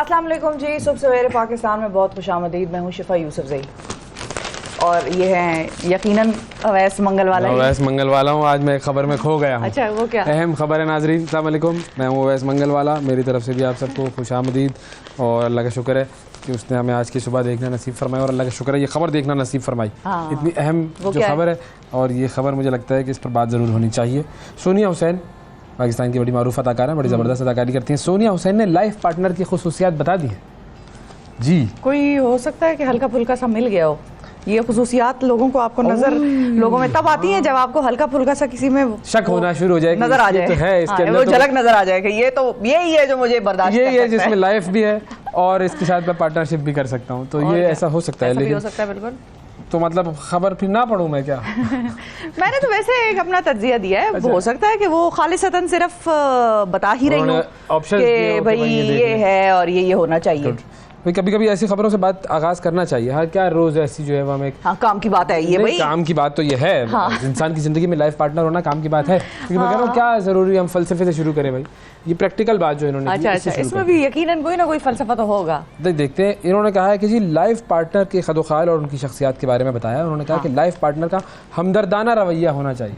अस्सलाम वालेकुम जी, सुबह सवेरे पाकिस्तान में बहुत खुशामदीद। मैं हूँ शिफा यूसुफजई और ये है यकीनन अवैस मंगल वाला। अवैस मंगल वाला हूँ। आज मैं एक खबर में खो गया हूँ। अच्छा, वो क्या? अहम खबर है नाजरीन, अस्सलाम वालेकुम। मैं हूँ अवैस मंगल वाला। मेरी तरफ से भी आप सबको खुशामदीद और अल्लाह का शुक्र है कि उसने हमें आज की सुबह देखना नसीब फरमाई और अल्लाह का शुक्र है ये खबर देखना नसीब फरमाई। इतनी अहम जो खबर है और ये खबर मुझे लगता है कि इस पर बात ज़रूर होनी चाहिए। सोनिया हुसैन पाकिस्तान की बड़ी मारूफ अदाकारा, बड़ी ज़बरदस्त अदाकारी करती हैं। सोनिया हुसैन ने लाइफ पार्टनर की खुसूसियात बता दी हैं जी। कोई हो सकता है कि हल्का फुल्का सा मिल गया हो। ये खुसूसियात लोगों को आपको नजर लोगों में तब आती हैं जब आपको हल्का फुल्का सा किसी में शक होना शुरू हो जाए, नजर आ जाए, तो है इसके अंदर, वो झलक नजर आ जाए कि ये तो यही है जो मुझे बर्दाश्त यही है जिसमें लाइफ भी है और इसके साथ मैं पार्टनरशिप भी कर सकता हूँ। तो ये ऐसा हो सकता है, लेकिन हो सकता है बिल्कुल। तो मतलब खबर फिर ना पढ़ूं मैं क्या? मैंने तो वैसे एक अपना तज्जिया दिया है। हो सकता है कि वो खालिसतन सिर्फ बता ही रही हो कि भाई ये है और ये होना चाहिए। भाई कभी कभी ऐसी खबरों से बात आगाज करना चाहिए। हाँ, क्या रोज ऐसी जो है वो हमें काम की बात है ये भाई, काम की बात तो ये है। इंसान की जिंदगी में लाइफ पार्टनर होना काम की बात है। क्योंकि मैं कह रहा हूँ क्या जरूरी हम फलसफे से शुरू करें भाई, ये प्रैक्टिकल बात जो इन्होंने अच्छा इसमें भी यकीनन कोई ना कोई फलसफा तो होगा। देखते हैं। इन्होंने कहा है कि जी लाइफ पार्टनर के खदोखाल और उनकी शख्सियत के बारे में बताया। उन्होंने कहा कि लाइफ पार्टनर का हमदर्दाना रवैया होना चाहिए।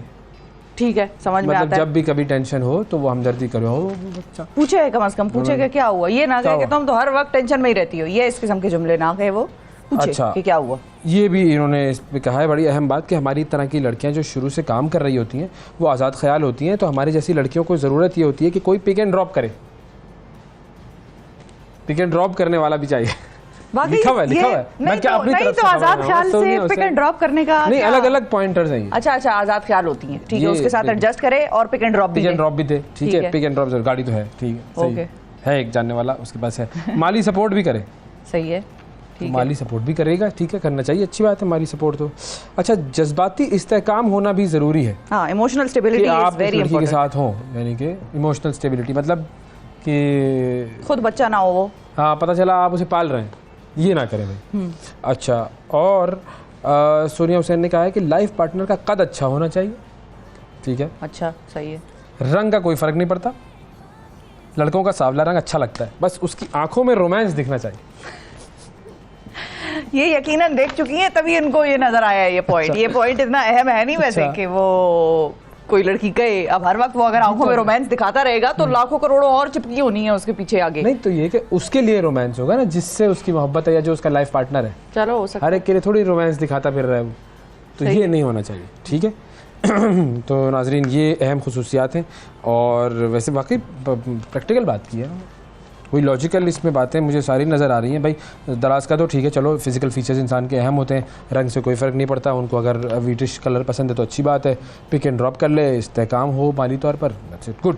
ठीक है, समझ में आता है। जब भी कभी टेंशन हो तो वो हमदर्दी करो। बच्चा पूछे कम से कम, पूछे कि क्या हुआ, ये ना कहे कि तुम तो हर वक्त टेंशन में ही रहती हो। ये इस किस्म के जुमले ना कहे, वो पूछे अच्छा कि क्या हुआ। ये भी इन्होंने इस पे कहा है बड़ी अहम बात कि हमारी तरह की लड़कियां जो शुरू से काम कर रही होती हैं वो आज़ाद ख्याल होती हैं, तो हमारी जैसी लड़कियों को ज़रूरत ये होती है कि कोई पिक एंड ड्रॉप करे। पिक एंड ड्रॉप करने वाला भी चाहिए। लिखा हुआ है। मैं क्या अपनी तरफ से आजाद ख्याल से पिक एंड ड्रॉप करने का नहीं, अलग अलग पॉइंटर्स हैं। अच्छा आजाद ख्याल होती हैं, ठीक है, उसके साथ एडजस्ट करे और पिक एंड ड्रॉप भी दे। ठीक है, पिक एंड ड्रॉप गाड़ी तो है, ठीक है, सही है, एक जानने वाला उसके पास है। माली सपोर्ट भी करे, सही है, तो माली सपोर्ट भी करेगा, ठीक है, करना चाहिए, अच्छी बात है माली सपोर्ट तो। अच्छा, जज्बाती इस्तेहकाम होना भी ज़रूरी है। हाँ, इमोशनल स्टेबिलिटी आप लड़की के साथ हो, यानी कि इमोशनल स्टेबिलिटी मतलब कि खुद बच्चा ना हो वो, हाँ, पता चला आप उसे पाल रहे हैं, ये ना करें भाई। अच्छा, और सोनिया हुसैन ने कहा है कि लाइफ पार्टनर का कद अच्छा होना चाहिए। ठीक है, अच्छा, सही है। रंग का कोई फ़र्क नहीं पड़ता, लड़कों का सांवला रंग अच्छा लगता है, बस उसकी आंखों में रोमांस दिखना चाहिए। ये यकीनन देख चुकी हैं तभी इनको ये नजर आया है ये पॉइंट। अच्छा। ये पॉइंट इतना अहम है नहीं वैसे कि वो कोई लड़की कहे। अब हर वक्त वो अगर आंखों में रोमांस दिखाता रहेगा तो लाखों करोड़ों और चिपकी होनी है उसके पीछे आगे। नहीं तो ये कि उसके लिए रोमांस होगा ना, जिससे उसकी मोहब्बत है या जो उसका लाइफ पार्टनर है। चलो, हो सकता है, हर एक के लिए थोड़ी रोमांस दिखाता फिर रहा है वो, तो ये नहीं होना चाहिए। ठीक है। तो नाजरीन, ये अहम खुसूसियात हैं और वैसे वाकई प्रैक्टिकल बात की है, कोई लॉजिकल इसमें बातें मुझे सारी नज़र आ रही हैं। भाई दराज का तो ठीक है, चलो फिजिकल फीचर्स इंसान के अहम होते हैं, रंग से कोई फ़र्क नहीं पड़ता। उनको अगर व्हीटिश कलर पसंद है तो अच्छी बात है, पिक एंड ड्रॉप कर ले, इस्तेहकाम हो माली तौर पर, दैट्स इट, गुड।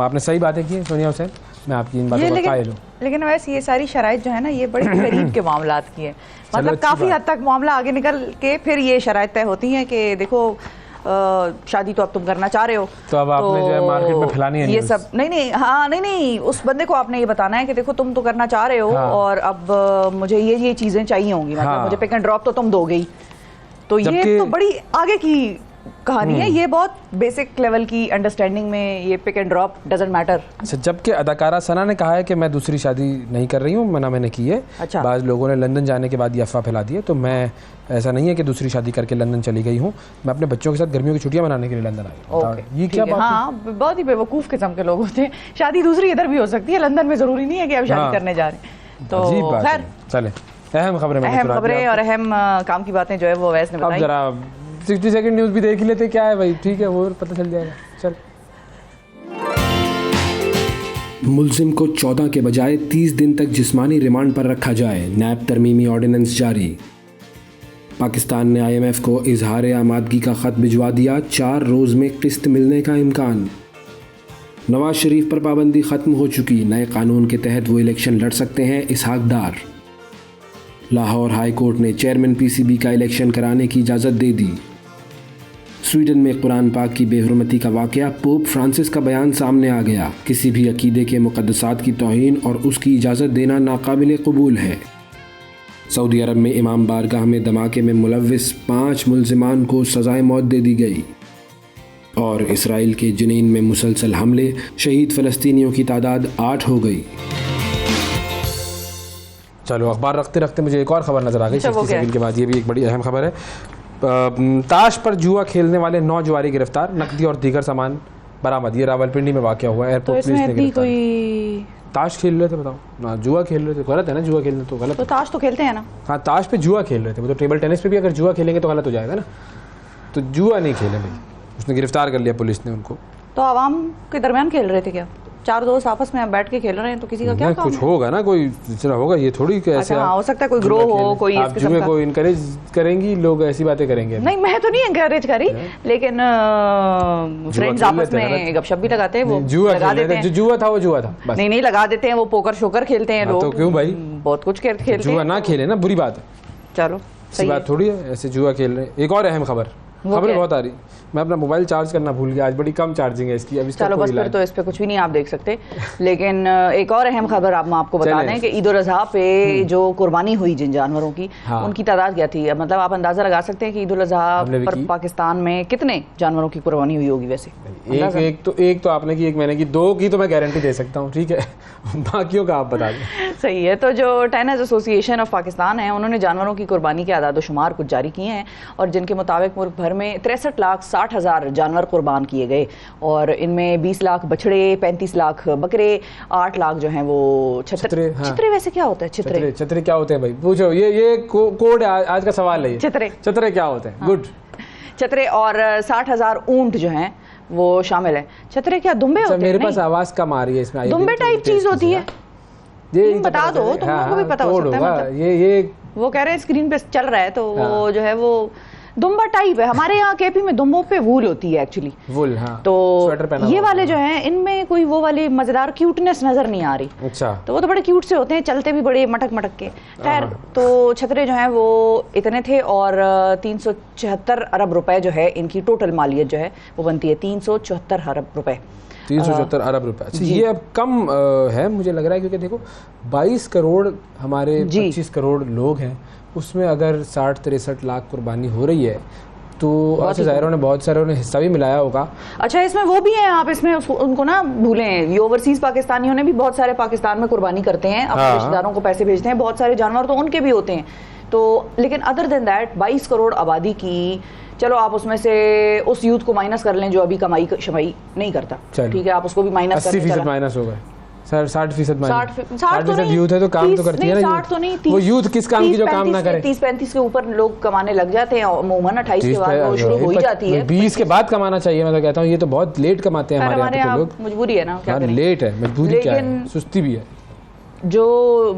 आपने सही बातें की हैं सोनिया हुसैन, मैं आपकी इन बातों का कायल हूँ। लेकिन वैसे ये सारी शराइत जो है ना, ये बड़ी करीब के मामलात की है। मतलब काफ़ी हद तक मामला आगे निकल के फिर ये शराइत तय होती हैं कि देखो शादी तो अब तुम करना चाह रहे हो, तो अब आपने जो है मार्केट में फैलानी है ये सब। नहीं, उस बंदे को आपने ये बताना है कि देखो तुम तो करना चाह रहे हो, और अब मुझे ये चीज़ें चाहिए होंगी, मतलब मुझे पिक एंड ड्रॉप तो तुम दोगे ही। तो ये तो बड़ी आगे की कहानी है, ये बहुत बेसिक लेवल की अंडरस्टैंडिंग में ये pick and drop doesn't matter. अच्छा, जबकि अदाकारा सना ने कहा है कि मैं दूसरी शादी नहीं कर रही हूँ, मना मैंने की है। अच्छा। बाज़ लोगों ने लंदन जाने के बाद ये अफवाह फैला दी है, तो मैं ऐसा नहीं है कि दूसरी शादी करके लंदन चली गई हूँ, मैं अपने बच्चों के साथ गर्मियों की छुट्टियाँ मनाने के लिए लंदन आई हूँ। ये क्या बात? हाँ, बहुत ही बेवकूफ़ किस्म के लोग होते हैं। शादी दूसरी इधर भी हो सकती है, लंदन में ज़रूरी नहीं है कि आप शादी करने जा रहे हैं। तो खैर, चले अहम खबरें और अहम काम की बातें जो है वो वैसे अब जरा 60 सेकंड न्यूज़ भी देख ही लेते क्या है भाई, ठीक है, वो पता चल जाएगा। चल, मुल्जिम को 14 के बजाय 30 दिन तक जिस्मानी रिमांड पर रखा जाए, नैब तरमीमी ऑर्डिनेंस जारी। पाकिस्तान ने IMF को इजहार आमादगी का ख़त भिजवा दिया, 4 रोज़ में किस्त मिलने का इम्कान। नवाज शरीफ पर पाबंदी ख़त्म हो चुकी, नए कानून के तहत वो इलेक्शन लड़ सकते हैं, इसहाक डार। लाहौर हाई कोर्ट ने चेयरमैन PCB का इलेक्शन कराने की इजाज़त दे दी। स्वीडन में कुरान पाक की बेहुरमती का वाक़या, पोप फ्रांसिस का बयान सामने आ गया, किसी भी अकीदे के मुक़द्दसात की तौहीन और उसकी इजाज़त देना नाकाबिले कबूल है। सऊदी अरब में इमाम बारगाह में धमाके में मुलव्विस 5 मुल्ज़िमान को सज़ाए मौत दे दी गई। और इसराइल के जनीन में मुसलसल हमले, शहीद फ़लस्तीनियों की तादाद 8 हो गई। चलो अखबार रखते रखते मुझे एक और खबर नजर आ गई 60 सेकंड के बाद, ये भी एक बड़ी अहम खबर है। ताश पर जुआ खेलने वाले 9 जुआरी गिरफ्तार, नकदी और दीगर सामान बरामद। ये रावलपिंडी में वाक़या हुआ, एयरपोर्ट पुलिस ने गिरफ्तार। ताश खेल रहे थे, बताओ ना, जुआ खेल रहे थे, गलत है ना, जुआ खेलना तो गलत तो है। ताश तो खेलते हैं ना। हाँ, ताश पे जुआ खेल रहे थे, वो तो टेबल टेनिस पे भी अगर जुआ खेलेंगे तो गलत हो जाएगा ना, तो जुआ नहीं खेले भाई, उसने गिरफ्तार कर लिया पुलिस ने उनको। तो आवाम के दरमियान खेल रहे थे क्या? 4 दोस्त आपस में बैठ के खेल रहे हैं तो किसी का क्या काम कुछ है? होगा ना, कोई सिलसिला होगा, ये थोड़ी कैसे। अच्छा, हाँ, हो सकता है कोई ग्रो हो, कोई आप जुए को इनकरेज करेंगी, लोग ऐसी बातें करेंगे। नहीं, मैं तो नहीं एनकरेज करी, लेकिन फ्रेंड्स आपस में गपशप भी लगाते हैं, वो जुआ लगा देते हैं। जो जुआ था वो जुआ था बस। नहीं लगा देते हैं, वो पोकर शोकर खेलते हैं लोग। तो क्यों भाई, बहुत कुछ खेलते हैं। जुआ ना खेले ना, बुरी बात है। चलो सही बात थोड़ी है, ऐसे जुआ खेल रहे हैं। एक और अहम खबर बहुत आ रही, मैं अपना मोबाइल चार्ज करना भूल गया, आज बड़ी कम चार्जिंग है इसकी। अभी चलो बस फिर तो इस पे कुछ भी नहीं आप देख सकते। लेकिन एक और अहम खबर हम आपको बता दें कि ईद उल अज़हा पे जो कुर्बानी हुई जिन जानवरों की, हाँ। उनकी तादाद क्या थी? मतलब आप अंदाजा लगा सकते हैं कि ईद उल अज़हा पर पाकिस्तान में कितने जानवरों की कुर्बानी हुई होगी? वैसे एक तो आपने की, एक मैंने की, 2 की तो मैं गारंटी दे सकता हूँ, ठीक है। बाकियों का आप बता दें। सही है। तो जो टेनिस एसोसिएशन ऑफ पाकिस्तान है, उन्होंने जानवरों की कुर्बानी के आदाद शुमार कुछ जारी किए हैं, और जिनके मुताबिक मुल्क भर में 63,60,000 जानवर कुर्बान किए गए, और इनमें 20 लाख बछड़े, 35 लाख बकरे, 8 लाख जो हैं वो छतरे। हाँ। छतरे वैसे क्या होता है? छतरे क्या होते हैं भाई, पूछो, ये कोड है, आज का सवाल है। छतरे क्या होते हैं? हाँ। गुड। छतरे और 60,000 ऊंट जो हैं वो शामिल है। छतरे क्या दुम्बे होते हैं? मेरे पास आवाज कम आ रही है इसमें, दुम्बे टाइप चीज होती है, ये बता दो, तुम लोगों को भी पता हो सकता है। ये वो कह रहे हैं स्क्रीन पे चल रहा है, तो वो जो है वो दुम्बा टाइप है। हमारे यहाँ केपी में दुम्बों पे वूल होती है एक्चुअली, वूल। हाँ। तो ये वाले जो हैं इनमें कोई वो वाली मजेदार क्यूटनेस नजर नहीं आ रही। अच्छा। तो वो तो बड़े क्यूट से होते हैं, चलते भी बड़े मटक मटक के। खैर, तो छतरे जो हैं वो इतने थे, और 374 अरब रुपए जो है इनकी टोटल मालियत जो है वो बनती है 374 अरब रुपए। 374 अरब रुपए। अच्छा, ये अब कम है मुझे लग रहा है, क्योंकि देखो 22 करोड़ हमारे 25 करोड़ लोग हैं, उसमें अगर 60-63 लाख कुर्बानी हो रही है, तो अच्छा ज़ाहिरों ने बहुत सारे ने हिस्सा भी मिलाया होगा। अच्छा, इसमें वो भी हैं, आप इसमें उनको ना भूलें, ये ओवरसीज पाकिस्तानियों ने भी बहुत सारे पाकिस्तान में कुर्बानी करते हैं, अपने रिश्तेदारों को पैसे भेजते हैं, बहुत सारे जानवर तो उनके भी होते हैं। तो लेकिन अदर देन दैट 22 करोड़ आबादी की, चलो आप उसमें से उस यूथ को माइनस कर लें जो अभी कमाई शमाई नहीं करता, ठीक है, आप उसको भी माइनस कर लें। 80% माइनस होगा सर, 60% 60% यूथ है तो काम तो करती है ना। 60 तो नहीं, वो यूथ किस काम की जो काम ना करे। 30-35 के ऊपर लोग कमाने लग जाते हैं, अमूमन 28 के बाद वो शुरू हो ही जाती है। 20 के बाद कमाना चाहिए, मैं तो कहता हूँ ये तो बहुत लेट कमाते हैं हमारे यहाँ के लोग। मजबूरी है ना, क्या करें। लेट है, मजबूरी क्या है, सुस्ती भी है। जो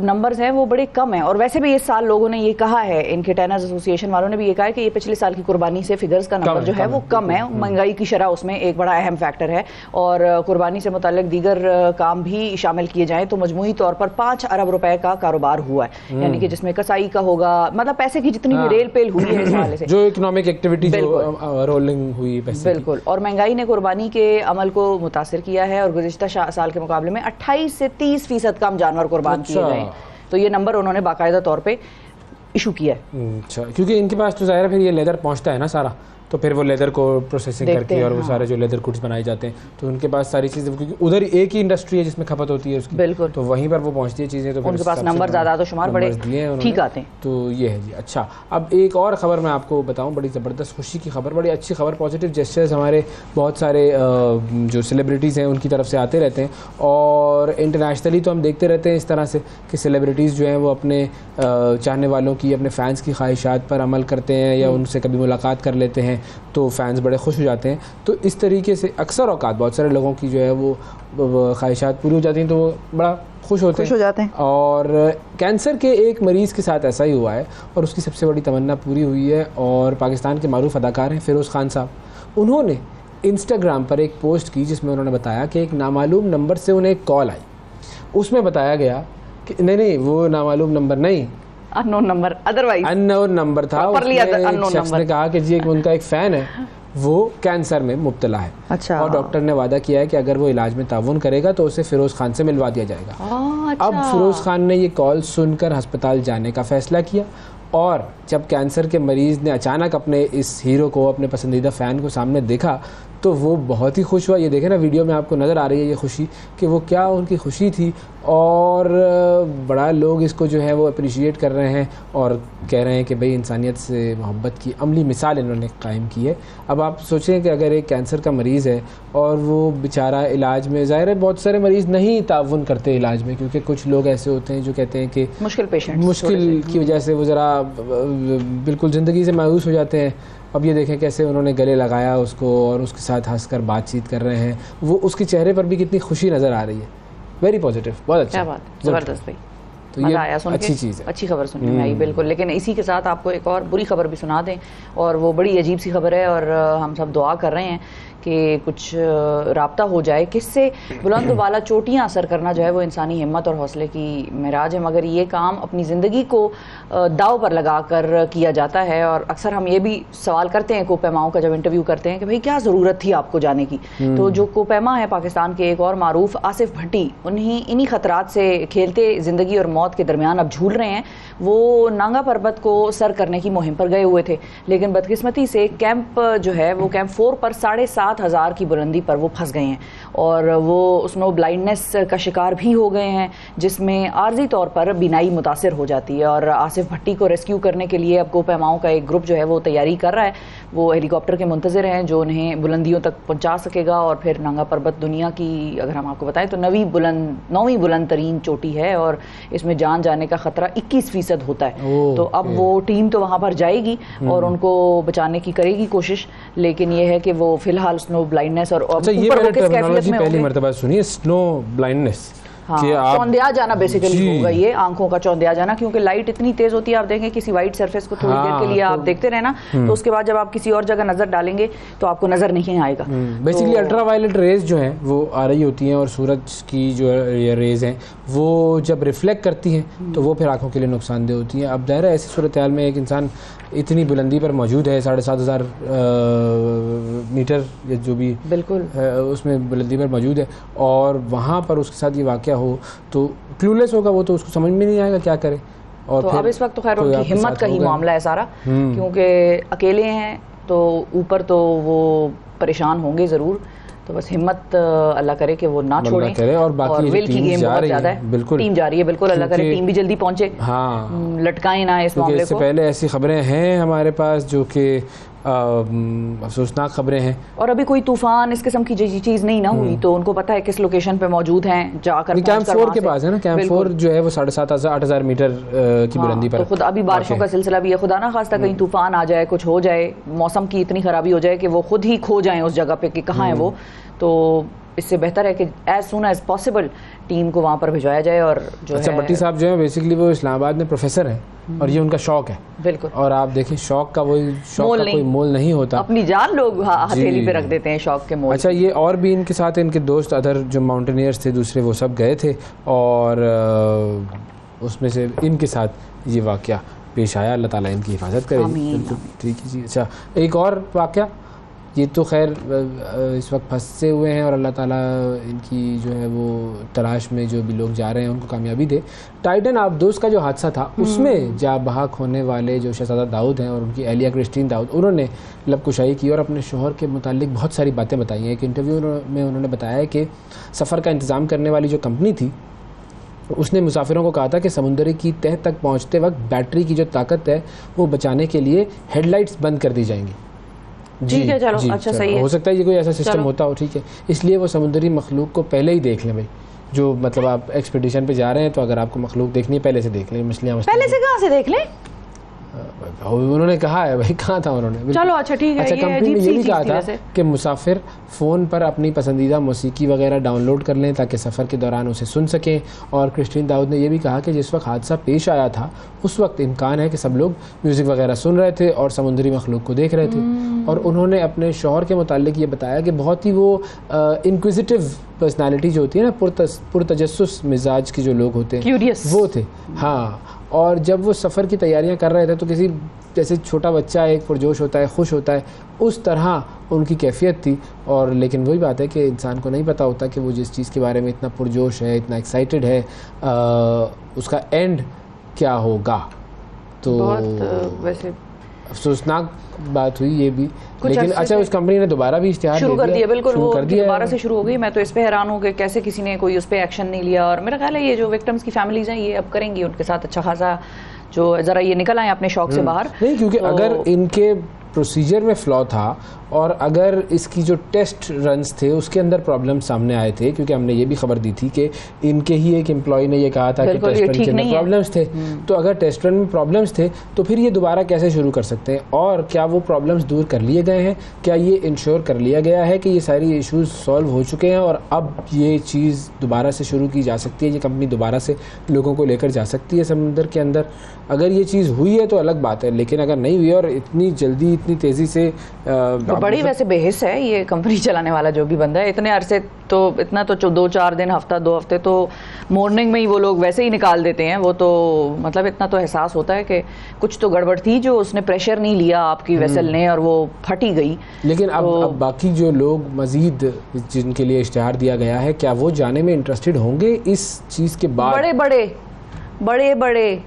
नंबर्स हैं वो बड़े कम हैं, और वैसे भी इस साल लोगों ने ये कहा है, इनके टेनिस एसोसिएशन वालों ने भी ये कहा है कि ये पिछले साल की कुर्बानी से फिगर्स का नंबर जो है वो कम है। महंगाई की शरह उसमें एक बड़ा अहम फैक्टर है, और कुर्बानी से मुताल्लिक दीगर काम भी शामिल किए जाएं तो मजमूई तौर पर 5 अरब रुपए का कारोबार हुआ है, यानी कि जिसमें कसाई का होगा, मतलब पैसे की जितनी भी रेल पेल हुई है इस हवाले से, जो इकोनॉमिक एक्टिविटी रोलिंग हुई बिल्कुल। और महंगाई ने कुर्बानी के अमल को मुतासिर किया है, और गुज़िश्ता साल के मुकाबले में 28 से 30% कम जानवर कुर्बान किए गए। तो ये नंबर उन्होंने बाकायदा तौर पे इशू किया है। अच्छा, क्योंकि इनके पास तो ज़ाहिर है फिर ये लेदर पहुंचता है ना सारा, तो फिर वो लेदर को प्रोसेसिंग करके और वो सारे जो लेदर गुड्स बनाए जाते हैं, तो उनके पास सारी चीज़ें, क्योंकि उधर एक ही इंडस्ट्री है जिसमें खपत होती है उसकी, बिल्कुल, तो वहीं पर वो पहुंचती है चीज़ें, तो उनके पास नंबर ज़्यादा तो शुमार बड़े ठीक आते हैं। तो ये है जी। अच्छा, अब एक और ख़बर मैं आपको बताऊँ, बड़ी ज़बरदस्त खुशी की खबर, बड़ी अच्छी खबर, पॉजिटिव जेस्चर्स हमारे बहुत सारे जो सेलिब्रिटीज़ हैं उनकी तरफ से आते रहते हैं, और इंटरनेशनली तो हम देखते रहते हैं इस तरह से कि सेलिब्रिटीज़ जो हैं वो अपने चाहने वालों की, अपने फ़ैन्स की ख्वाहिशात पर अमल करते हैं, या उनसे कभी मुलाकात कर लेते हैं तो फ़ैन्स बड़े खुश हो जाते हैं। तो इस तरीके से अक्सर औकात बहुत सारे लोगों की जो है वो ख्वाहिशात पूरी हो जाती हैं, तो वो बड़ा खुश हो जाते हैं। और कैंसर के एक मरीज़ के साथ ऐसा ही हुआ है, और उसकी सबसे बड़ी तमन्ना पूरी हुई है। और पाकिस्तान के मारूफ अदाकार हैं फ़िरोज़ खान साहब, उन्होंने इंस्टाग्राम पर एक पोस्ट की जिसमें उन्होंने बताया कि एक नामालूम नंबर से उन्हें एक कॉल आई, उसमें बताया गया कि नहीं वो नामालूम नंबर नहीं, unknown number, otherwise unknown number था। एक शख्स ने कहा कि जी उनका एक फ़ैन है, वो कैंसर में मुब्तला है। अच्छा। और डॉक्टर ने वादा किया है कि अगर वो इलाज में ताउन करेगा तो उसे फ़िरोज़ खान से मिलवा दिया जाएगा। अच्छा। अब फ़िरोज़ खान ने ये कॉल सुनकर अस्पताल जाने का फ़ैसला किया, और जब कैंसर के मरीज़ ने अचानक अपने इस हीरो को, अपने पसंदीदा फ़ैन को सामने देखा, तो वो बहुत ही खुश हुआ। ये देखें ना वीडियो में आपको नज़र आ रही है ये खुशी कि वो क्या उनकी खुशी थी, और बड़ा लोग इसको जो है वो अप्रिशिएट कर रहे हैं और कह रहे हैं कि भाई इंसानियत से मोहब्बत की अमली मिसाल इन्होंने कायम की है। अब आप सोचें कि अगर एक कैंसर का मरीज़ है और वो बेचारा इलाज में, ज़ाहिर है बहुत सारे मरीज़ नहीं ताउन करते इलाज में, क्योंकि कुछ लोग ऐसे होते हैं जो कहते हैं कि मुश्किल पेशेंट, मुश्किल की वजह से वो ज़रा बिल्कुल ज़िंदगी से मायूस हो जाते हैं। अब ये देखें कैसे उन्होंने गले लगाया उसको और उसके साथ हंसकर बातचीत कर रहे हैं, वो उसके चेहरे पर भी कितनी खुशी नज़र आ रही है। वेरी पॉजिटिव, बहुत अच्छा, क्या बात, ज़बरदस्त भाई, तो ये आया सुन अच्छी के, चीज़ है, अच्छी खबर सुनने में आई बिल्कुल। लेकिन इसी के साथ आपको एक और बुरी खबर भी सुना दें, और वो बड़ी अजीब सी खबर है, और हम सब दुआ कर रहे हैं कि कुछ राब्ता हो जाए, किससे बुलंद वाला चोटियाँ असर करना जो है वो इंसानी हिम्मत और हौसले की मेराज है, मगर ये काम अपनी ज़िंदगी को दाव पर लगा कर किया जाता है। और अक्सर हम ये भी सवाल करते हैं कोपैमाओं का जब इंटरव्यू करते हैं कि भाई क्या ज़रूरत थी आपको जाने की। तो जो कोपैमा है पाकिस्तान के एक और मारूफ आसिफ भट्टी, इन्हीं ख़तरात से खेलते ज़िंदगी और मौत के दरमियान अब झूल रहे हैं। वो नांगा पर्वत को सर करने की मुहिम पर गए हुए थे, लेकिन बदकिस्मती से कैंप जो है वो कैंप 4 पर 7,500 की बुलंदी पर वो फंस गए हैं, और वो स्नो ब्लाइंडनेस का शिकार भी हो गए हैं, जिसमें आर्जी तौर पर बीनाई मुतासिर हो जाती है। और आसिफ भट्टी को रेस्क्यू करने के लिए अब कोपैमाओं का एक ग्रुप जो है वो तैयारी कर रहा है। वो हेलीकॉप्टर के मुंतज़िर हैं जो उन्हें बुलंदियों तक पहुंचा सकेगा, और फिर नांगा पर्वत दुनिया की, अगर हम आपको बताएं तो 9वीं बुलंद तरीन चोटी है, और इसमें जान जाने का खतरा 21% होता है। तो अब वो टीम तो वहाँ पर जाएगी और उनको बचाने की करेगी कोशिश, लेकिन ये है कि वो फिलहाल स्नो ब्लाइंडनेस और अच्छा, ये मैंने टर्मिनोलॉजी पहली मर्तबा सुनी है, स्नो ब्लाइंडनेस। हाँ, चौंधिया जाना बेसिकली होगा ये, आंखों का चौंधिया जाना, क्योंकि लाइट इतनी तेज होती है। आप देखें किसी वाइट सरफेस को थोड़ी देर के लिए आप देखते रहे ना, तो उसके बाद जब आप किसी और जगह नजर डालेंगे तो आपको नजर नहीं आएगा। बेसिकली अल्ट्रा वायलेट रेज जो हैं वो आ रही होती हैं, और सूरज की जो रेज हैं वो जब रिफ्लेक्ट करती हैं तो वो फिर आंखों के लिए नुकसानदेह होती हैं। अब ज़ाहिर है ऐसी सूरत हाल में एक इंसान इतनी बुलंदी पर मौजूद है, 7,500 मीटर या जो भी बिल्कुल उसमें बुलंदी पर मौजूद है, और वहाँ पर उसके साथ ये वाक़या हो तो क्लूलेस होगा वो, तो उसको समझ में नहीं आएगा क्या करे। और तो अब इस वक्त तो खैर उनकी हिम्मत का ही मामला है सारा, क्योंकि अकेले हैं तो ऊपर तो वो परेशान होंगे ज़रूर। तो बस हिम्मत अल्लाह करे कि वो ना छोड़ें, और बाकी विल की गेम बहुत ज़्यादा है, बिल्कुल टीम जा रही है, बिल्कुल अल्लाह करे टीम भी जल्दी पहुंचे, हाँ लटकाएं ना इस मामले को। इससे पहले ऐसी खबरें हैं हमारे पास जो कि अफसोसनाक खबरें हैं, और अभी कोई तूफान इस किस्म की चीज़ नहीं ना हुई, तो उनको पता है किस लोकेशन पे मौजूद हैं, जाकर कैंप 4 के पास है ना, कैंप 4 जो है वो 7,500-8,000 मीटर की बुलंदी पर। तो खुद अभी बारिशों का सिलसिला भी है, खुदा ना खास्ता कहीं तूफान आ जाए, कुछ हो जाए, मौसम की इतनी खराबी हो जाए कि वो खुद ही खो जाएं उस जगह पे कि कहाँ है वो। तो इससे बेहतर है कि as soon as possible team को वहाँ पर भिजवाया जाए। और जो अच्छा, भट्टी साहब जो है बेसिकली वो इस्लामाबाद में प्रोफेसर हैं, और ये उनका शौक है। बिल्कुल, और आप देखें शौक का कोई मोल नहीं होता, अपनी जान लोग हथेली पे रख देते हैं शौक के मोल। अच्छा, ये और भी इनके साथ इनके दोस्त अदर जो माउंटेनियर्स थे दूसरे, वो सब गए थे, और उसमें से इनके साथ ये वाक़या पेश आया। अल्लाह ताला इनकी हिफाजत करे। बिल्कुल ठीक है जी। अच्छा, एक और वाक़या, ये तो खैर इस वक्त फंसे हुए हैं, और अल्लाह ताला इनकी जो है वो तलाश में जो भी लोग जा रहे हैं उनको कामयाबी दे। टाइटन आबदोस का जो हादसा था उसमें जा बहक होने वाले जो शहजादा दाऊद हैं और उनकी एहलिया क्रिस्टीन दाऊद, उन्होंने लबकुशाई की और अपने शोहर के मुतालिक बहुत सारी बातें बताई हैं। एक इंटरव्यू में उन्होंने बताया है कि सफ़र का इंतज़ाम करने वाली जो कंपनी थी उसने मुसाफिरों को कहा था कि समुंदर की तह तक पहुँचते वक्त बैटरी की जो ताकत है वो बचाने के लिए हेडलाइट्स बंद कर दी जाएंगी। ठीक है, चलो अच्छा, सही है, हो सकता है ये कोई ऐसा सिस्टम होता हो, ठीक है। इसलिए वो समुद्री मखलूक को पहले ही देख लें भाई, जो मतलब आप एक्सपीडिशन पे जा रहे हैं तो अगर आपको मखलूक देखनी है पहले से देख लें। मछलियाँ पहले से कहाँ से देख लें, उन्होंने कहा है भाई, कहाँ था उन्होंने। चलो अच्छा ठीक है। अच्छा, कंपनी ने ये भी कहा था कि मुसाफिर फ़ोन पर अपनी पसंदीदा मौसीकी वगैरह डाउनलोड कर लें ताकि सफ़र के दौरान उसे सुन सकें। और क्रिस्टीन दाऊद ने यह भी कहा कि जिस वक्त हादसा पेश आया था उस वक्त इम्कान है कि सब लोग म्यूज़िक वगैरह सुन रहे थे और समुद्री मखलूक को देख रहे थे। और उन्होंने अपने शौहर के मुतालिक ये बताया कि बहुत ही वो इंक्विजिटिव पर्सनैलिटी जो होती है ना, पुरतजस्सुस मिजाज के जो लोग होते हैं वो थे। हाँ, और जब वो सफ़र की तैयारियां कर रहे थे तो किसी जैसे छोटा बच्चा एक पुरजोश होता है, खुश होता है, उस तरह उनकी कैफियत थी। और लेकिन वही बात है कि इंसान को नहीं पता होता कि वो जिस चीज़ के बारे में इतना पुरजोश है, इतना एक्साइटेड है, उसका एंड क्या होगा। तो बहुत वैसे अफसोसनाक बात हुई ये भी, लेकिन अरसे अच्छा उस कंपनी ने दोबारा भी इश्तिहार शुरू कर दिया, बिल्कुल वो कर दिया दोबारा से शुरू हो गई। मैं तो इस पे हैरान हूँ कि कैसे किसी ने कोई उस पर एक्शन नहीं लिया। और मेरा ख्याल है ये जो विक्टिम्स की फैमिलीज हैं ये अब करेंगी उनके साथ अच्छा खासा, जो ज़रा ये निकल आए अपने शौक से बाहर। नहीं, क्योंकि तो अगर इनके प्रोसीजर में फ्लॉ था और अगर इसकी जो टेस्ट रन्स थे उसके अंदर प्रॉब्लम सामने आए थे, क्योंकि हमने ये भी खबर दी थी कि इनके ही एक एम्प्लॉय ने ये कहा था कि टेस्ट रन के अंदर प्रॉब्लम्स थे। तो अगर टेस्ट रन में प्रॉब्लम्स थे तो फिर ये दोबारा कैसे शुरू कर सकते हैं, और क्या वो प्रॉब्लम्स दूर कर लिए गए हैं, क्या ये इंश्योर कर लिया गया है कि ये सारी इश्यूज सॉल्व हो चुके हैं और अब ये चीज़ दोबारा से शुरू की जा सकती है, ये कंपनी दोबारा से लोगों को लेकर जा सकती है समुद्र के अंदर। अगर ये चीज़ हुई है तो अलग बात है, लेकिन अगर नहीं हुई और इतनी जल्दी इतनी तेज़ी से तो बड़ी वैसे बेहिस है ये कंपनी चलाने वाला जो भी बंदा है। इतने अरसे तो इतना तो 2-4 दिन, हफ्ता 2 हफ्ते तो मॉर्निंग में ही वो लोग वैसे ही निकाल देते हैं। वो तो मतलब इतना तो एहसास होता है कि कुछ तो गड़बड़ थी जो उसने प्रेशर नहीं लिया आपकी वेसल ने और वो फटी गई। लेकिन अब बाकी जो लोग मजीद जिनके लिए इश्तिहार दिया गया है, क्या वो जाने में इंटरेस्टेड होंगे इस चीज़ के बाद? बड़े बड़े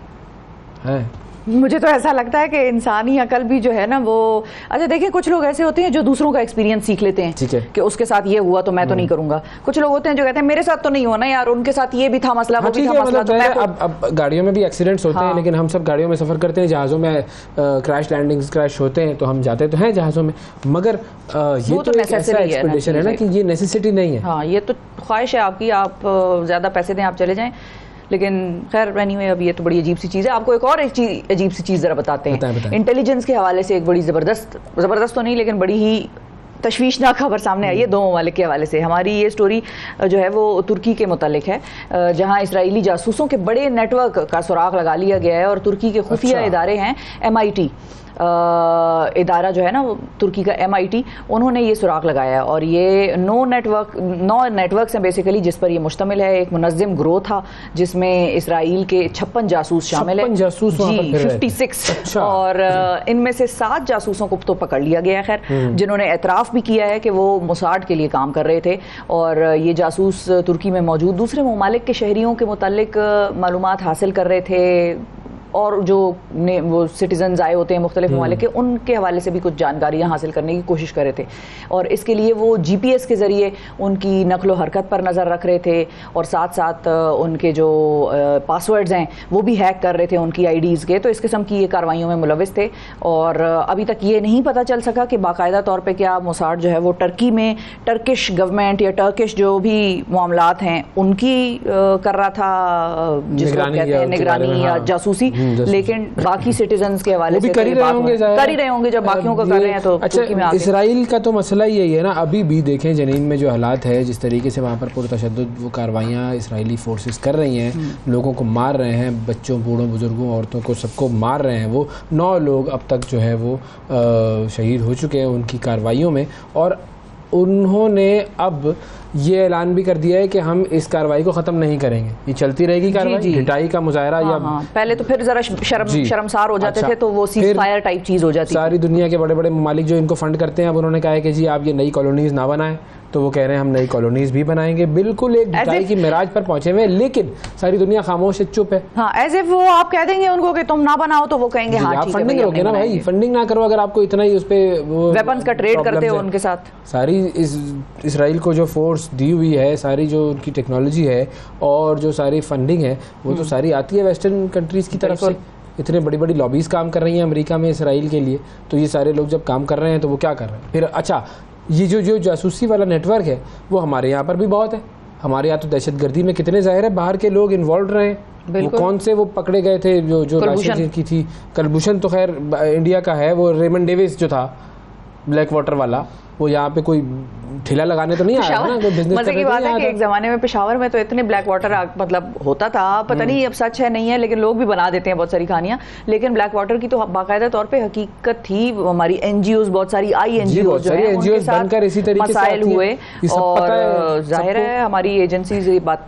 हैं। मुझे तो ऐसा लगता है कि इंसानी अकल भी जो है ना वो, अच्छा देखिए कुछ लोग ऐसे होते हैं जो दूसरों का एक्सपीरियंस सीख लेते हैं, ठीक है, कि उसके साथ ये हुआ तो मैं तो नहीं करूंगा। कुछ लोग होते हैं जो कहते हैं मेरे साथ तो नहीं हुआ ना यार, उनके साथ ये भी था मसला, वो भी था मसला, तो मैं अब गाड़ियों में भी एक्सीडेंट्स होते हैं, लेकिन हम सब गाड़ियों में सफर करते हैं, जहाज़ों में क्रैश लैंडिंग्स क्रैश होते हैं तो हम जाते तो हैं जहाज़ों में, मगर ये तो एक ऐसा एक्सपेडिशन है ना कि ये नेसेसिटी नहीं है। हाँ, ये तो ख्वाहिश है आपकी, आप ज़्यादा पैसे दें आप चले जाएं। लेकिन खैर एनीवे, अब ये तो बड़ी अजीब सी चीज़ है। आपको एक और अजीब सी चीज़ ज़रा बताते हैं। इंटेलिजेंस के हवाले से एक बड़ी ज़बरदस्त तो नहीं लेकिन बड़ी ही तशवीशनाक खबर सामने आई है 2 ममालिक के हवाले से। हमारी ये स्टोरी जो है वो तुर्की के मुतालिक है, जहां इसराइली जासूसों के बड़े नेटवर्क का सुराग लगा लिया गया है। और तुर्की के खुफिया इदारे हैं MIT इदारा जो है ना वो तुर्की का MIT, उन्होंने ये सुराग लगाया। और ये 9 नेटवर्क्स हैं बेसिकली जिस पर ये मुश्तमिल है। एक मुनज़्ज़म ग्रोह था जिसमें इसराइल के 56 जासूस शामिल है, 56। अच्छा। और इनमें से 7 जासूसों को तो पकड़ लिया गया है, खैर, जिन्होंने एतराफ़ भी किया है कि वो मोसाद के लिए काम कर रहे थे। और ये जासूस तुर्की में मौजूद दूसरे ममालिक के शहरियों के मुतालिक मालूमात हासिल कर रहे थे, और जो वो सिटीजन्स आए होते हैं मुख्तलिफ ममालिक के, उनके हवाले से भी कुछ जानकारियाँ हासिल करने की कोशिश कर रहे थे। और इसके लिए वो GPS के ज़रिए उनकी नकलो हरकत पर नज़र रख रहे थे, और साथ साथ उनके जो पासवर्ड्स हैं वो भी हैक कर रहे थे उनकी IDs के। तो इस किस्म की ये कार्रवाइयों में मुलविस थे। और अभी तक ये नहीं पता चल सका कि बाकायदा तौर पर क्या मोसाद जो है वो टर्की में टर्किश गवर्नमेंट या टर्किश जो भी मामलात हैं उनकी कर रहा था, जिसको कहते हैं निगरानी या जासूसी। लेकिन बाकी सिटीजन्स के हवाले से कर ही रहे होंगे जब बाकियों का कर रहे हैं तो अच्छा। इसराइल का तो मसला यही है ना, अभी भी देखें जनीन में जो हालात है, जिस तरीके से वहाँ पर पुरतशद्दुद वो कार्रवाइयाँ इसराइली फोर्सेस कर रही हैं, लोगों को मार रहे हैं, बच्चों बूढ़ों बुजुर्गों औरतों को सबको मार रहे हैं। वो 9 लोग अब तक जो है वो शहीद हो चुके हैं उनकी कार्रवाइयों में। और उन्होंने अब ये ऐलान भी कर दिया है कि हम इस कार्रवाई को ख़त्म नहीं करेंगे, ये चलती रहेगी कार्रवाई, ढिटाई का मुजाहरा। या पहले तो फिर ज़रा शर्मसार हो जाते थे तो वो सीज़ फायर टाइप चीज़ हो जाती। सारी दुनिया के बड़े बड़े ममालिक जो इनको फंड करते हैं, अब उन्होंने कहा है कि जी आप ये नई कॉलोनीज़ ना बनाएं, तो वो कह रहे हैं हम नई कॉलोनीज़ भी बनाएंगे। बिल्कुल एक ढिटाई की मिराज पर पहुंचे हुए, लेकिन सारी दुनिया खामोश है, चुप है। हाँ, एज इफ वो आप कह देंगे उनको कि तुम ना बनाओ तो वो कहेंगे हाँ आप फंडिंग रोके ना भाई, फंडिंग ना करो। अगर आपको इतना ही उस पर वेपन्स का ट्रेड करते हो उनके साथ, सारी इसराइल को जो फोर्स दी हुई है, सारी जो उनकी टेक्नोलॉजी है और जो सारी फंडिंग है, वो तो सारी आती है वेस्टर्न कंट्रीज़ की तरफ से। इतने बड़ी बड़ी लॉबीज़ काम कर रही हैं अमेरिका में इसराइल के लिए, तो ये सारे लोग जब काम कर रहे हैं तो वो क्या कर रहे हैं फिर? अच्छा, ये जो जासूसी वाला नेटवर्क है वो हमारे यहाँ पर भी बहुत है। हमारे यहाँ तो दहशतगर्दी में कितने ज़ाहिर है बाहर के लोग इन्वॉल्व रहे हैं। वो कौन से वो पकड़े गए थे जो राशिद की थी, कुलभूषण तो खैर इंडिया का है, वो रेमंड डेविस जो था ब्लैक वाटर वाला, वो यहाँ पे कोई ठेला लगाने तो नहीं आया ना, कोई बिजनेस मजे की बात है कि एक ज़माने में पेशावर में तो इतने ब्लैक वाटर मतलब होता था, पता नहीं अब सच है नहीं है, लेकिन लोग भी बना देते हैं बहुत सारी कहानियाँ। लेकिन ब्लैक वाटर की तो बाकायदा तौर पे हकीकत थी। हमारी NGOs, बहुत सारी NGOs जो हैं उनके साथ मसाइल हुए, और जाहिर है हमारी एजेंसीज ये बात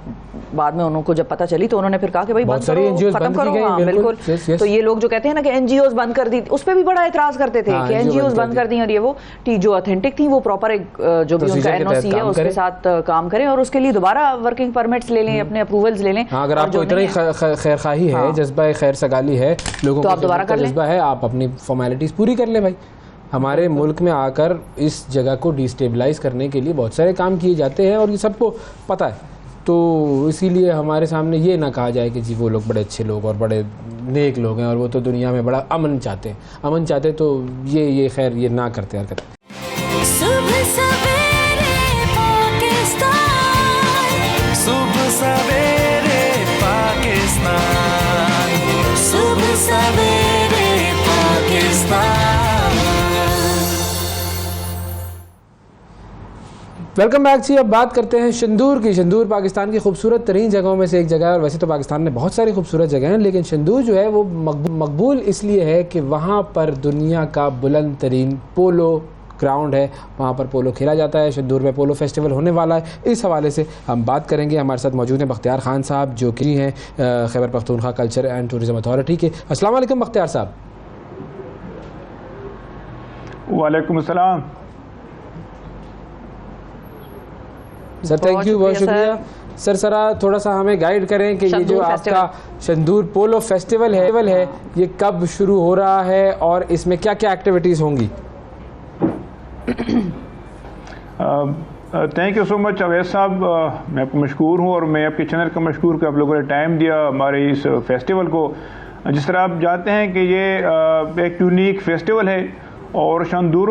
बाद में उनको जब पता चली तो उन्होंने फिर कहा कि भाई बंद करो, खत्म करो। हाँ बिल्कुल। तो ये लोग जो कहते हैं ना कि एनजीओज बंद कर दी, उस पर भी बड़ा एतराज करते थे कि एनजीओज बंद कर दी, और ये वो जो ऑथेंटिक थी वो प्रॉपर एक जो भी उनका एनओसी है उसके साथ काम करें और उसके लिए दोबारा वर्किंग परमिट्स ले लें, अपने अप्रूवल्स ले लें। अगर आपको इतना ही खैरखाही है, जज्बा खैर सगाली है, लोगों को दोबारा का जज्बा है, आप अपनी फॉर्मेलिटीज पूरी कर लें भाई। हमारे मुल्क में आकर इस जगह को डिस्टेबलाइज करने के लिए बहुत सारे काम किए जाते हैं और ये सबको पता है, तो इसीलिए हमारे सामने ये ना कहा जाए कि जी वो लोग बड़े अच्छे लोग और बड़े नेक लोग हैं और वो तो दुनिया में बड़ा अमन चाहते हैं। अमन चाहते तो ये खैर ये ना करते हरकत। सुबह सवेरे पाकिस्तान, सुबह सवेरे पाकिस्तान, सुबह सवेरे पाकिस्तान। वेलकम बैक जी। अब बात करते हैं शंदूर की। शंदूर पाकिस्तान की खूबसूरत तरीन जगहों में से एक जगह है, और वैसे तो पाकिस्तान में बहुत सारी खूबसूरत जगह हैं, लेकिन शंदूर जो है वो मकबूल इसलिए है कि वहाँ पर दुनिया का बुलंद तरीन पोलो ग्राउंड है, वहाँ पर पोलो खेला जाता है। शंदूर में पोलो फेस्टिवल होने वाला है, इस हवाले से हम बात करेंगे। हमारे साथ मौजूद हैं बख्तियार खान साहब जो कि हैं Khyber Pakhtunkhwa culture and tourism authority के। अस्सलाम वालेकुम बख्तियार साहब। वालेकुम अस्सलाम सर। थैंक यू, बहुत शुक्रिया सर। सरा थोड़ा सा हमें गाइड करें कि ये जो आपका शंदूर पोलो फेस्टिवल है ये कब शुरू हो रहा है और इसमें क्या क्या एक्टिविटीज़ होंगी? थैंक यू सो मच अवैध साहब, मैं आपको मशकूर हूँ और मैं आपके चैनल का मशकूर कि आप लोगों ने टाइम दिया हमारे इस फेस्टिवल को। जिस तरह आप जानते हैं कि ये एक यूनिक फेस्टिवल है और शंदूर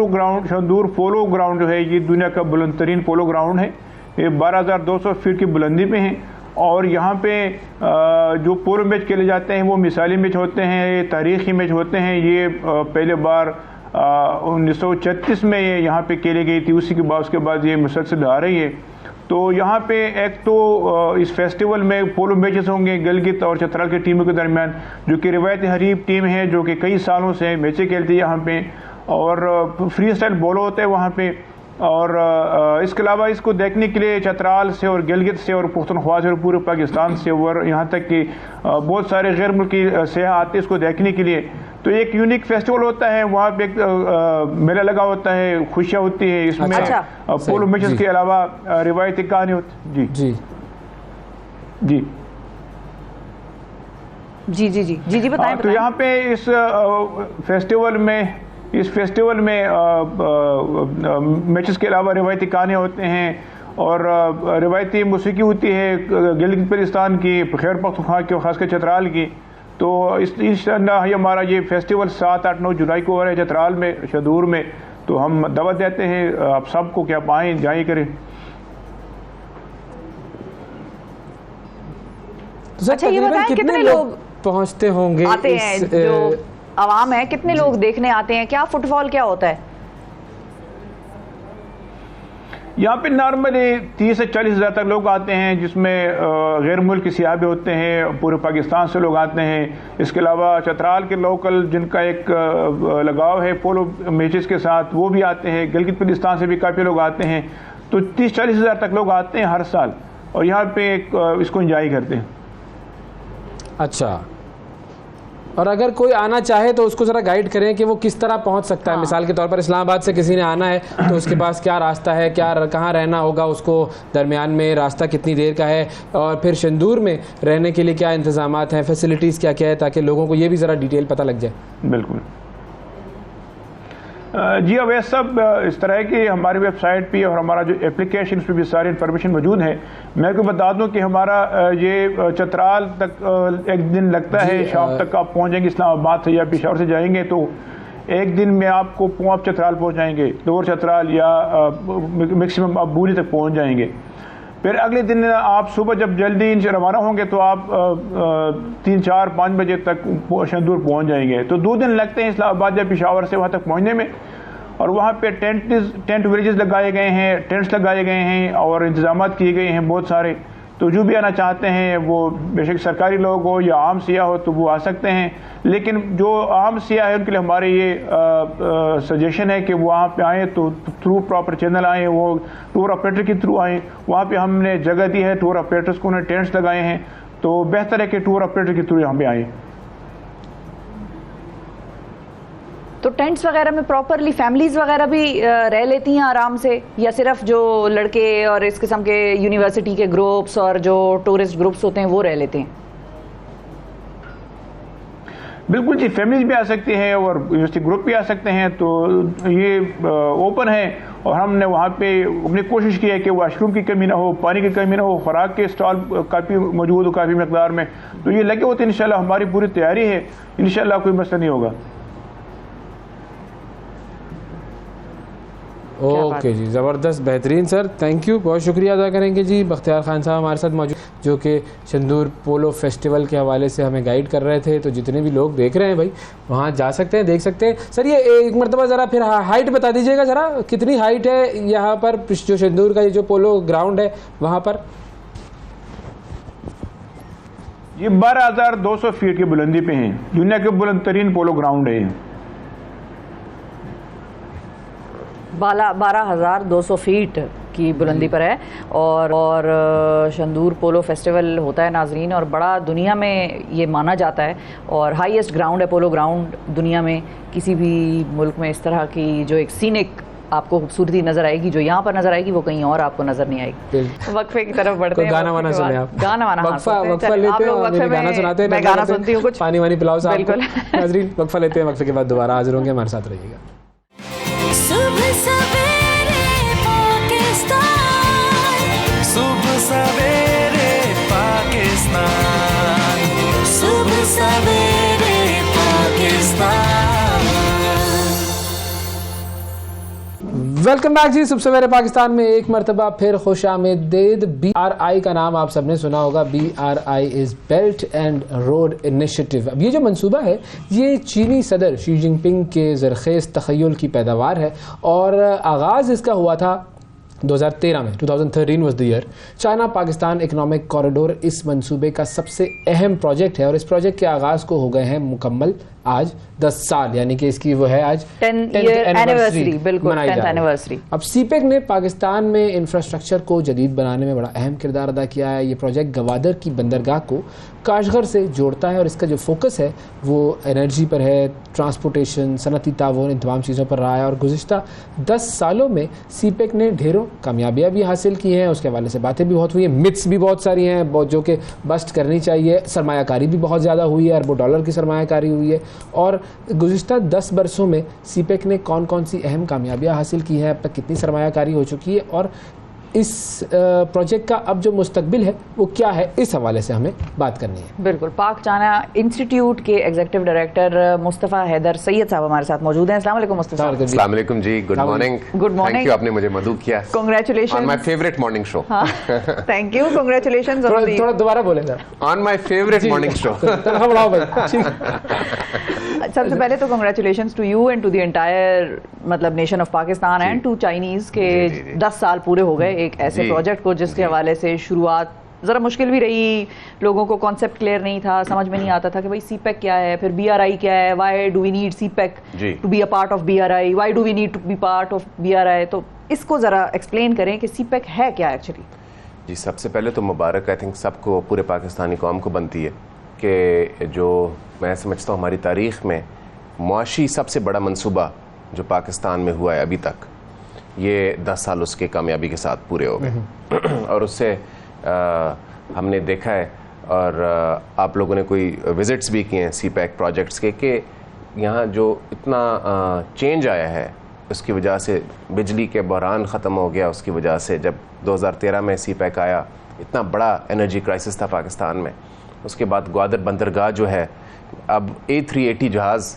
पोलो ग्राउंड जो है ये दुनिया का बुलंद तरीन पोलो ग्राउंड है। ये 12,200 फीट की बुलंदी पे हैं और यहाँ पे जो पोलो मैच खेले जाते हैं वो मिसाली मैच होते हैं, ये तारीख़ी मैच होते हैं। ये पहले बार 1936 में ये यहाँ पे खेली गई थी, उसी के बाद उसके बाद ये मुसलसल आ रही है। तो यहाँ पे एक तो इस फेस्टिवल में पोलो मैचेस होंगे गिलगित और चतराल की टीमों के दरमियान, जो कि रिवायती हरीब टीम है जो कि कई सालों से मैचें खेलती है यहाँ पे, और फ्री स्टाइल बोलो होता है वहाँ पे। और इसके अलावा इसको देखने के लिए चतराल से और गिलगित से और पुख्तनख्वा से और पूरे पाकिस्तान से और यहाँ तक कि बहुत सारे गैर मुल्की सयाह आते हैं इसको देखने के लिए। तो एक यूनिक फेस्टिवल होता है, वहाँ पे एक मेला लगा होता है, खुशियाँ होती है इसमें। पोलो मैचेस के अलावा रिवायती कहानी होती। जी जी जी जी जी जी जी जी बताएं। तो यहाँ पे इस फेस्टिवल में मैचेस के अलावा रिवायती गाने होते हैं और रिवायती मौसीकी होती है गिलगित बल्तिस्तान की, खैबर पख्तूनख्वा की और ख़ासकर चतराल की। तो इस हमारा ये फेस्टिवल 7, 8, 9 जुलाई को हो रहा है चतराल में, शंदूर में। तो हम दावत देते हैं आप सबको कि आप आएँ, जाए करें। तो अच्छा ये बताएं कितने लोग पहुँचते होंगे, आते हैं, जो आवाम है कितने लोग देखने आते हैं, क्या फुटफॉल क्या होता है? यहाँ पे नॉर्मली 30 से 40 हज़ार तक लोग आते हैं, जिसमें गैर मुल्की सियाह भी होते हैं, पूरे पाकिस्तान से लोग आते हैं। इसके अलावा चतराल के लोकल जिनका एक लगाव है पोलो मैचेस के साथ वो भी आते हैं, गिलगित बल्तिस्तान से भी काफ़ी लोग आते हैं। तो 30-40 हज़ार तक लोग आते हैं हर साल और यहाँ पे इसको एंजॉय करते हैं। अच्छा, और अगर कोई आना चाहे तो उसको ज़रा गाइड करें कि वो किस तरह पहुंच सकता है। मिसाल के तौर पर इस्लामाबाद से किसी ने आना है तो उसके पास क्या रास्ता है, कहाँ रहना होगा उसको, दरमियान में रास्ता कितनी देर का है, और फिर शंदूर में रहने के लिए क्या इंतज़ामात हैं, फैसिलिटीज़ क्या क्या है, ताकि लोगों को ये भी ज़रा डिटेल पता लग जाए। बिल्कुल जी अवैध साहब, इस तरह की हमारी वेबसाइट पे और हमारा जो एप्लीकेशन पे भी सारी इन्फॉर्मेशन मौजूद है। मैं आपको बता दूं कि हमारा ये चतराल तक एक दिन लगता है, शाम तक आप पहुंच जाएंगे। इस्लामाबाद से या पेशावर से जाएंगे तो एक दिन में आपको आप चतराल पहुंच जाएंगे, लोअर चतराल या मैक्सिमम आप बूरी तक पहुंच जाएंगे। फिर अगले दिन आप सुबह जब जल्दी रवाना होंगे तो आप 3, 4, 5 बजे तक शंदूर पहुंच जाएंगे। तो 2 दिन लगते हैं इस्लामाबाद या पेशावर से वहाँ तक पहुँचने में। और वहाँ पे टेंट विलेजेस लगाए गए हैं, टेंट्स लगाए गए हैं और इंतजाम किए गए हैं बहुत सारे। तो जो भी आना चाहते हैं वो बेशक सरकारी लोग हो या आम सियाह हो तो वो आ सकते हैं, लेकिन जो आम सियाह है उनके लिए हमारे ये सजेशन है कि वो वहाँ पे आएँ तो थ्रू प्रॉपर चैनल आएँ, वो टूर ऑपरेटर के थ्रू आएँ। वहाँ पे हमने जगह दी है टूर ऑपरेटर्स को, उन्हें टेंट्स लगाए हैं, तो बेहतर है कि टूर ऑपरेटर के थ्रू यहाँ पे आएँ। तो टेंट्स वगैरह में प्रॉपरली फैमिलीज वगैरह भी रह लेती हैं आराम से, या सिर्फ जो लड़के और इस किस्म के यूनिवर्सिटी के ग्रुप्स और जो टूरिस्ट ग्रुप्स होते हैं वो रह लेते हैं? बिल्कुल जी, फैमिलीज भी आ सकती हैं और यूनिवर्सिटी ग्रुप भी आ सकते हैं, तो ये ओपन है। और हमने वहाँ पे अपनी कोशिश की है कि वाशरूम की कमी ना हो, पानी की कमी ना हो, खुराक के स्टॉल काफ़ी मौजूद हो काफ़ी मकदार में, तो ये लगे होते हैं। इंशाल्लाह हमारी पूरी तैयारी है, इंशाल्लाह कोई मसला नहीं होगा। ओके जी, ज़बरदस्त, बेहतरीन सर, थैंक यू, बहुत शुक्रिया अदा करेंगे जी। बख्तियार खान साहब हमारे साथ मौजूद, जो कि शंदूर पोलो फेस्टिवल के हवाले से हमें गाइड कर रहे थे। तो जितने भी लोग देख रहे हैं भाई, वहाँ जा सकते हैं, देख सकते हैं। सर ये एक मरतबा ज़रा फिर हाइट बता दीजिएगा ज़रा, कितनी हाइट है यहाँ पर, जो शंदूर का ये जो पोलो ग्राउंड है वहाँ पर? ये 12,200 फीट की बुलंदी पे हैं, दुनिया के बुलंद तरीन पोलो ग्राउंड है। 12,200 फीट की बुलंदी पर है और शंदूर पोलो फेस्टिवल होता है नाजरीन, और बड़ा दुनिया में ये माना जाता है और हाईएस्ट ग्राउंड है पोलो ग्राउंड दुनिया में। किसी भी मुल्क में इस तरह की जो एक सीनिक आपको खूबसूरती नजर आएगी, जो यहाँ पर नजर आएगी, वो कहीं और आपको नजर नहीं आएगी। वक्फे की तरफ बढ़ते हैं। गाना वाना सुने आप? गाना वाना वक्फा लेते हैं, गाना सुनाते हैं, मैं गाना सुनती हूँ, कुछ पानी वानी पिलाओ साहब। बिल्कुल नाजरीन वक्फा लेते हैं, वक्फे के बाद दोबारा हाजिर होंगे, हमारे साथ रहिएगा। सुबह सवेरे पाकिस्तान, सुबह सवेरे पाकिस्तान, सुबह सवेरे पाकिस्तान। वेलकम बैक जी, सुबह सवेरे पाकिस्तान में एक मरतबा फिर खुश आमदीद। BRI का नाम आप सबने सुना होगा। BRI is belt and road initiative. अब ये जो मंसूबा है ये चीनी सदर शी जिनपिंग के ज़रख़ेज़ तख़य्युल की पैदावार है और आगाज़ इसका हुआ था 2013 में। 2013 was the year. China Pakistan economic corridor इस मंसूबे का सबसे अहम प्रोजेक्ट है और इस प्रोजेक्ट के आगाज़ को हो गए हैं मुकम्मल आज 10 साल, यानी कि इसकी वो है आज 10th एनिवर्सरी, बिल्कुल 10th एनिवर्सरी। अब सीपेक ने पाकिस्तान में इंफ्रास्ट्रक्चर को जदीद बनाने में बड़ा अहम किरदार अदा किया है। ये प्रोजेक्ट गवादर की बंदरगाह को काशगर से जोड़ता है और इसका जो फोकस है वो एनर्जी पर है, ट्रांसपोर्टेशन, सनती ताउन, इन तमाम चीज़ों पर रहा है। और गुज़िश्ता 10 सालों में सीपेक ने ढेरों कामयाबियाँ भी हासिल की हैं। उसके हवाले से बातें भी बहुत हुई हैं, मिथ्स भी बहुत सारी हैं बहुत जो कि बस्ट करनी चाहिए। सरमायाकारी भी बहुत ज़्यादा हुई है, अरबों डॉलर की सरमायाकारी हुई है। और गुज़िश्ता 10 बरसों में सीपेक ने कौन कौन सी अहम कामयाबियाँ हासिल की हैं, अब तक कितनी सरमायाकारी हो चुकी है और इस प्रोजेक्ट का अब जो मुस्तकबिल है वो क्या है, इस हवाले से हमें बात करनी है। बिल्कुल। पाक चाइना इंस्टीट्यूट के एग्जीक्यूटिव डायरेक्टर मुस्तफ़ा हैदर सैयद साहब हमारे साथ मौजूद हैं। अस्सलाम वालेकुम मुस्तफ़ा। अस्सलाम वालेकुम जी, good morning. Good morning. Thank you, आपने मुझे मदू किया। Congratulations on my favourite morning show. Thank you, congratulations. थोड़ा दोबारा बोलें sir. On my favourite morning show. बढ़ाओ भाई। सबसे पहले तो congratulations to you and to the entire मतलब nation of Pakistan and to Chinese के 10 साल पूरे हो गए एक ऐसे प्रोजेक्ट को जिसके हवाले से शुरुआत ज़रा मुश्किल भी रही। लोगों को कॉन्सेप्ट क्लियर नहीं था, समझ में नहीं आता था कि भाई सीपेक क्या है, फिर BRI क्या है, why do we need CPEC to be a part of BRI, why do we need to be part of BRI। तो इसको ज़रा एक्सप्लेन करें कि सीपेक है क्या एक्चुअली। जी, सबसे पहले तो मुबारक आई थिंक सबको, पूरे पाकिस्तानी कौम को बनती है कि जो मैं समझता हूँ हमारी तारीख़ में मुआशी सबसे बड़ा मंसूबा जो पाकिस्तान में हुआ है अभी तक, ये 10 साल उसके कामयाबी के साथ पूरे हो गए। और उससे हमने देखा है और आप लोगों ने कोई विज़िट्स भी किए हैं सीपेक प्रोजेक्ट्स के, कि यहाँ जो इतना चेंज आया है उसकी वजह से बिजली के बहरान ख़त्म हो गया। उसकी वजह से जब 2013 में सीपेक आया, इतना बड़ा एनर्जी क्राइसिस था पाकिस्तान में। उसके बाद ग्वादर बंदरगाह जो है, अब A380 जहाज़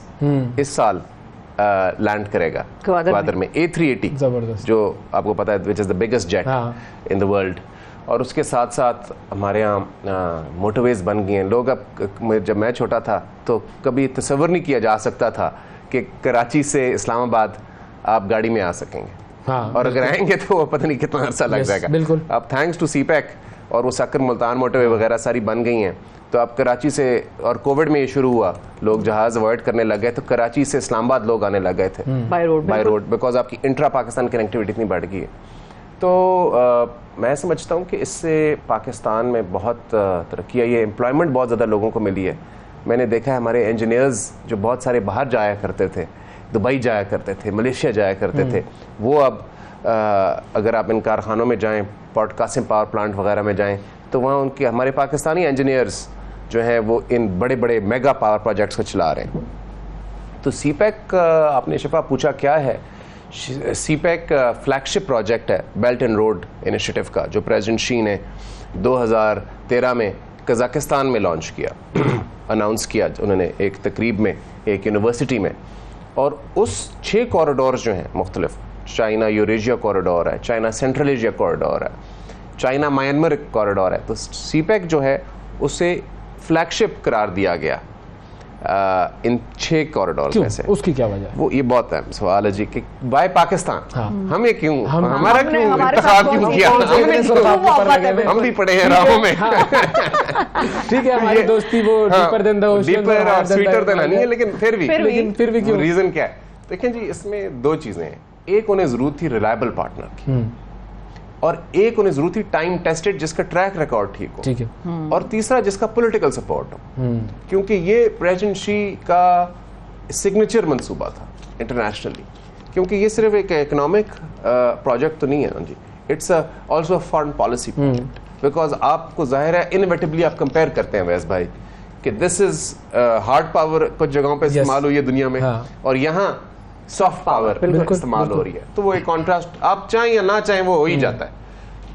इस साल लैंड करेगा ग्वादर में। A380 ज़बरदस्त, जो आपको पता है which is the biggest jet in the world. और उसके साथ साथ हमारे यहाँ मोटरवेज़ बन गए हैं। लोग अब, जब मैं छोटा था तो कभी तसव्वुर नहीं किया जा सकता था कि कराची से इस्लामाबाद आप गाड़ी में आ सकेंगे। हाँ, और अगर आएंगे तो वो पता नहीं कितना अरसा लग Yes, जाएगा। बिल्कुल। अब थैंक्स टू सीपैक और वो सक्कर मुल्तान मोटरवे वगैरह सारी बन गई हैं, तो अब कराची से, और कोविड में ये शुरू हुआ, लोग जहाज़ अवॉइड करने लग गए, तो कराची से इस्लामाबाद लोग आने लग गए थे बाय रोड बिकॉज आपकी इंट्रा पाकिस्तान कनेक्टिविटी इतनी बढ़ गई है। तो मैं समझता हूँ कि इससे पाकिस्तान में बहुत तरक्की आई है, एम्प्लॉयमेंट बहुत ज़्यादा लोगों को मिली है। मैंने देखा है हमारे इंजीनियर्स जो बहुत सारे बाहर जाया करते थे, दुबई जाया करते थे, मलेशिया जाया करते थे, वो अब अगर आप इन कारखानों में जाएं, पोर्ट कासिम पावर प्लांट वगैरह में जाएं, तो वहाँ उनके हमारे पाकिस्तानी इंजीनियर्स जो हैं वो इन बड़े बड़े मेगा पावर प्रोजेक्ट्स को चला रहे हैं। तो सीपैक, आपने शिफा पूछा क्या है, सीपैक फ्लैगशिप प्रोजेक्ट है बेल्ट एंड रोड इनिशिएटिव का, जो प्रेसिडेंट शी ने 2013 में कजाकिस्तान में लॉन्च किया, अनाउंस किया उन्होंने एक तकरीब में, एक यूनिवर्सिटी में। और उस 6 कॉरिडोर्स जो हैं मुख्तलिफ, चाइना यूरेशिया कॉरिडोर है, चाइना सेंट्रल एशिया कॉरिडोर है, चाइना म्यांमार कॉरिडोर है, तो सीपैक जो है उसे फ्लैगशिप करार दिया गया इन 6 कॉरिडोर में से। उसकी क्या वजह है? वो ये बहुत अहम सवाल है जी कि बाय पाकिस्तान, हाँ। हमें क्यों, हमारा हमने- क्यों हमारे इंतखाब साथ क्यों कौन- किया, कौन- कौन- हमने कौन- क्यों, वो आफत है हम भी पड़े हैं राहों में। ठीक है, हमारी दोस्ती वो deeper than the ocean, deeper और स्वीटर देन नहीं है, लेकिन फिर भी फिर भी क्यों? रीजन क्या है? देखें जी, इसमें 2 चीजें हैं। एक, उन्हें जरूरत थी रिलायबल पार्टनर की, और एक उन्हें जरूरत थी टाइम टेस्टेड जिसका ट्रैक रिकॉर्ड ठीक हो, ठीक है, और तीसरा जिसका पॉलिटिकल सपोर्ट हो, क्योंकि ये प्रेसिडेंट शी का सिग्नेचर मंसूबा था इंटरनेशनली, क्योंकि ये सिर्फ एक इकोनॉमिक प्रोजेक्ट तो नहीं है जी, it's also a foreign policy project, because आपको जाहिर है इनविटेबली आप कंपेयर करते हैं वैस भाई कि दिस इज हार्ड पावर कुछ जगहों पे इस्तेमाल हुई है दुनिया में, हाँ। और यहाँ सॉफ्ट पावर इस्तेमाल हो रही है, तो वो एक कॉन्ट्रास्ट आप चाहें या ना चाहें वो हो ही जाता है।